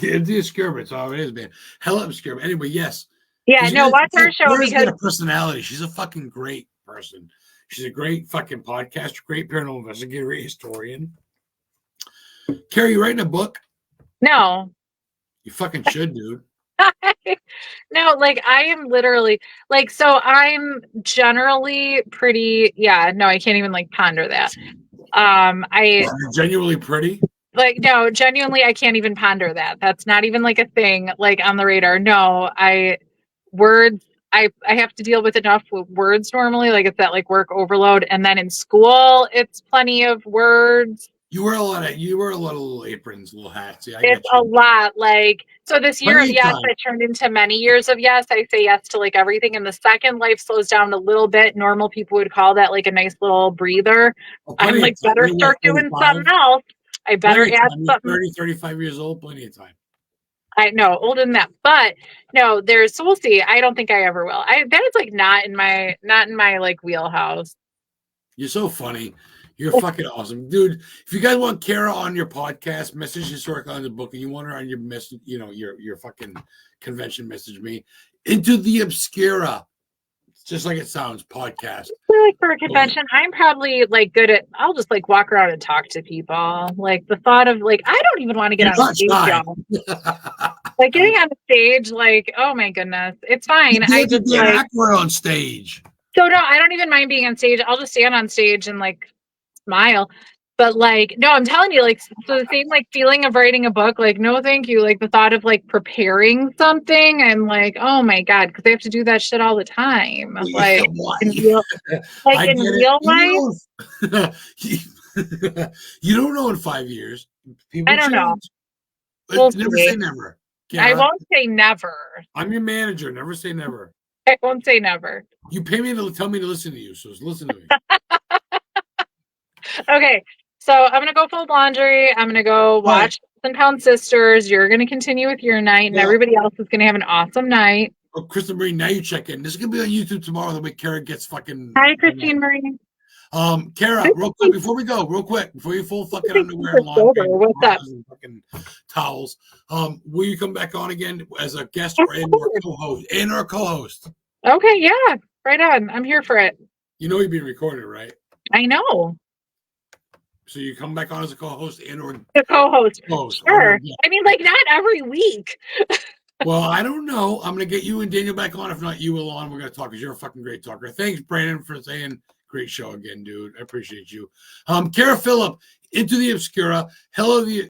the obscure, it's all it is, man. Hella obscure. Anyway, yes. Yeah, no, watch her show because got a personality. She's a fucking great person. She's a great fucking podcaster, great paranormal investigator, great historian. Carrie, you writing a book? No. You fucking should, dude. No, like I am literally like, so I'm generally pretty. Yeah, no, I can't even like ponder that. You're genuinely pretty. Like, no, genuinely, I can't even ponder that. That's not even like a thing like on the radar. No, I have to deal with enough with words normally. Like it's that like work overload. And then in school, it's plenty of words. You wear a lot of little aprons, little hats. Yeah, it's a lot. Like, so this year of yes, I turned into many years of yes. I say yes to like everything. And the second life slows down a little bit, normal people would call that like a nice little breather. I'm like, better start doing something else. I better add something. 30, 35 years old, plenty of time. I know, older than that, but no, so we'll see. I don't think I ever will. That is like not in my like wheelhouse. You're so funny. You're fucking awesome, dude. If you guys want Kara on your podcast, message Historical on the book, and you want her on your message, your fucking convention, message me. Into the Obscura. Just like it sounds, podcast. Like for a convention, I'm probably like good at. I'll just like walk around and talk to people. Like the thought of like, I don't even want to get on stage, y'all. Like getting on stage, like, oh my goodness, it's fine. I just like on stage. So no, I don't even mind being on stage. I'll just stand on stage and like smile. But like, no, I'm telling you, like, so the same like feeling of writing a book, like, no, thank you. Like the thought of like preparing something, I'm like, oh my God, because they have to do that shit all the time. Yeah, In real, like I in get it. real life, You don't know in 5 years. People I don't know. change. We'll Never see. say never. I Kara, won't say never. I'm your manager. Never say never. I won't say never. You pay me to tell me to listen to you, so listen to me. Okay, so I'm gonna go fold laundry. I'm gonna go watch Thousand Pound Sisters. You're gonna continue with your night, and Well, everybody else is gonna have an awesome night. Oh, Kristen Marie, now you check in. This is gonna be on YouTube tomorrow. The way Kara gets fucking. Hi, Christine Marie. Kara, real quick before we go, before you full fucking underwear and laundry, What's up? and fucking towels. Will you come back on again as a guest or co-host? And our co-host. Okay, yeah, right on. I'm here for it. You know you're being recorded, right? I know. So you come back on as a co-host and or The co-host. Sure. Yeah. I mean, like not every week. Well, I don't know. I'm gonna get you and Daniel back on. If not, you will on. We're gonna talk because you're a fucking great talker. Thanks, Brandon, for saying great show again, dude. I appreciate you. Kara Philp, Into the Obscura. Hello, the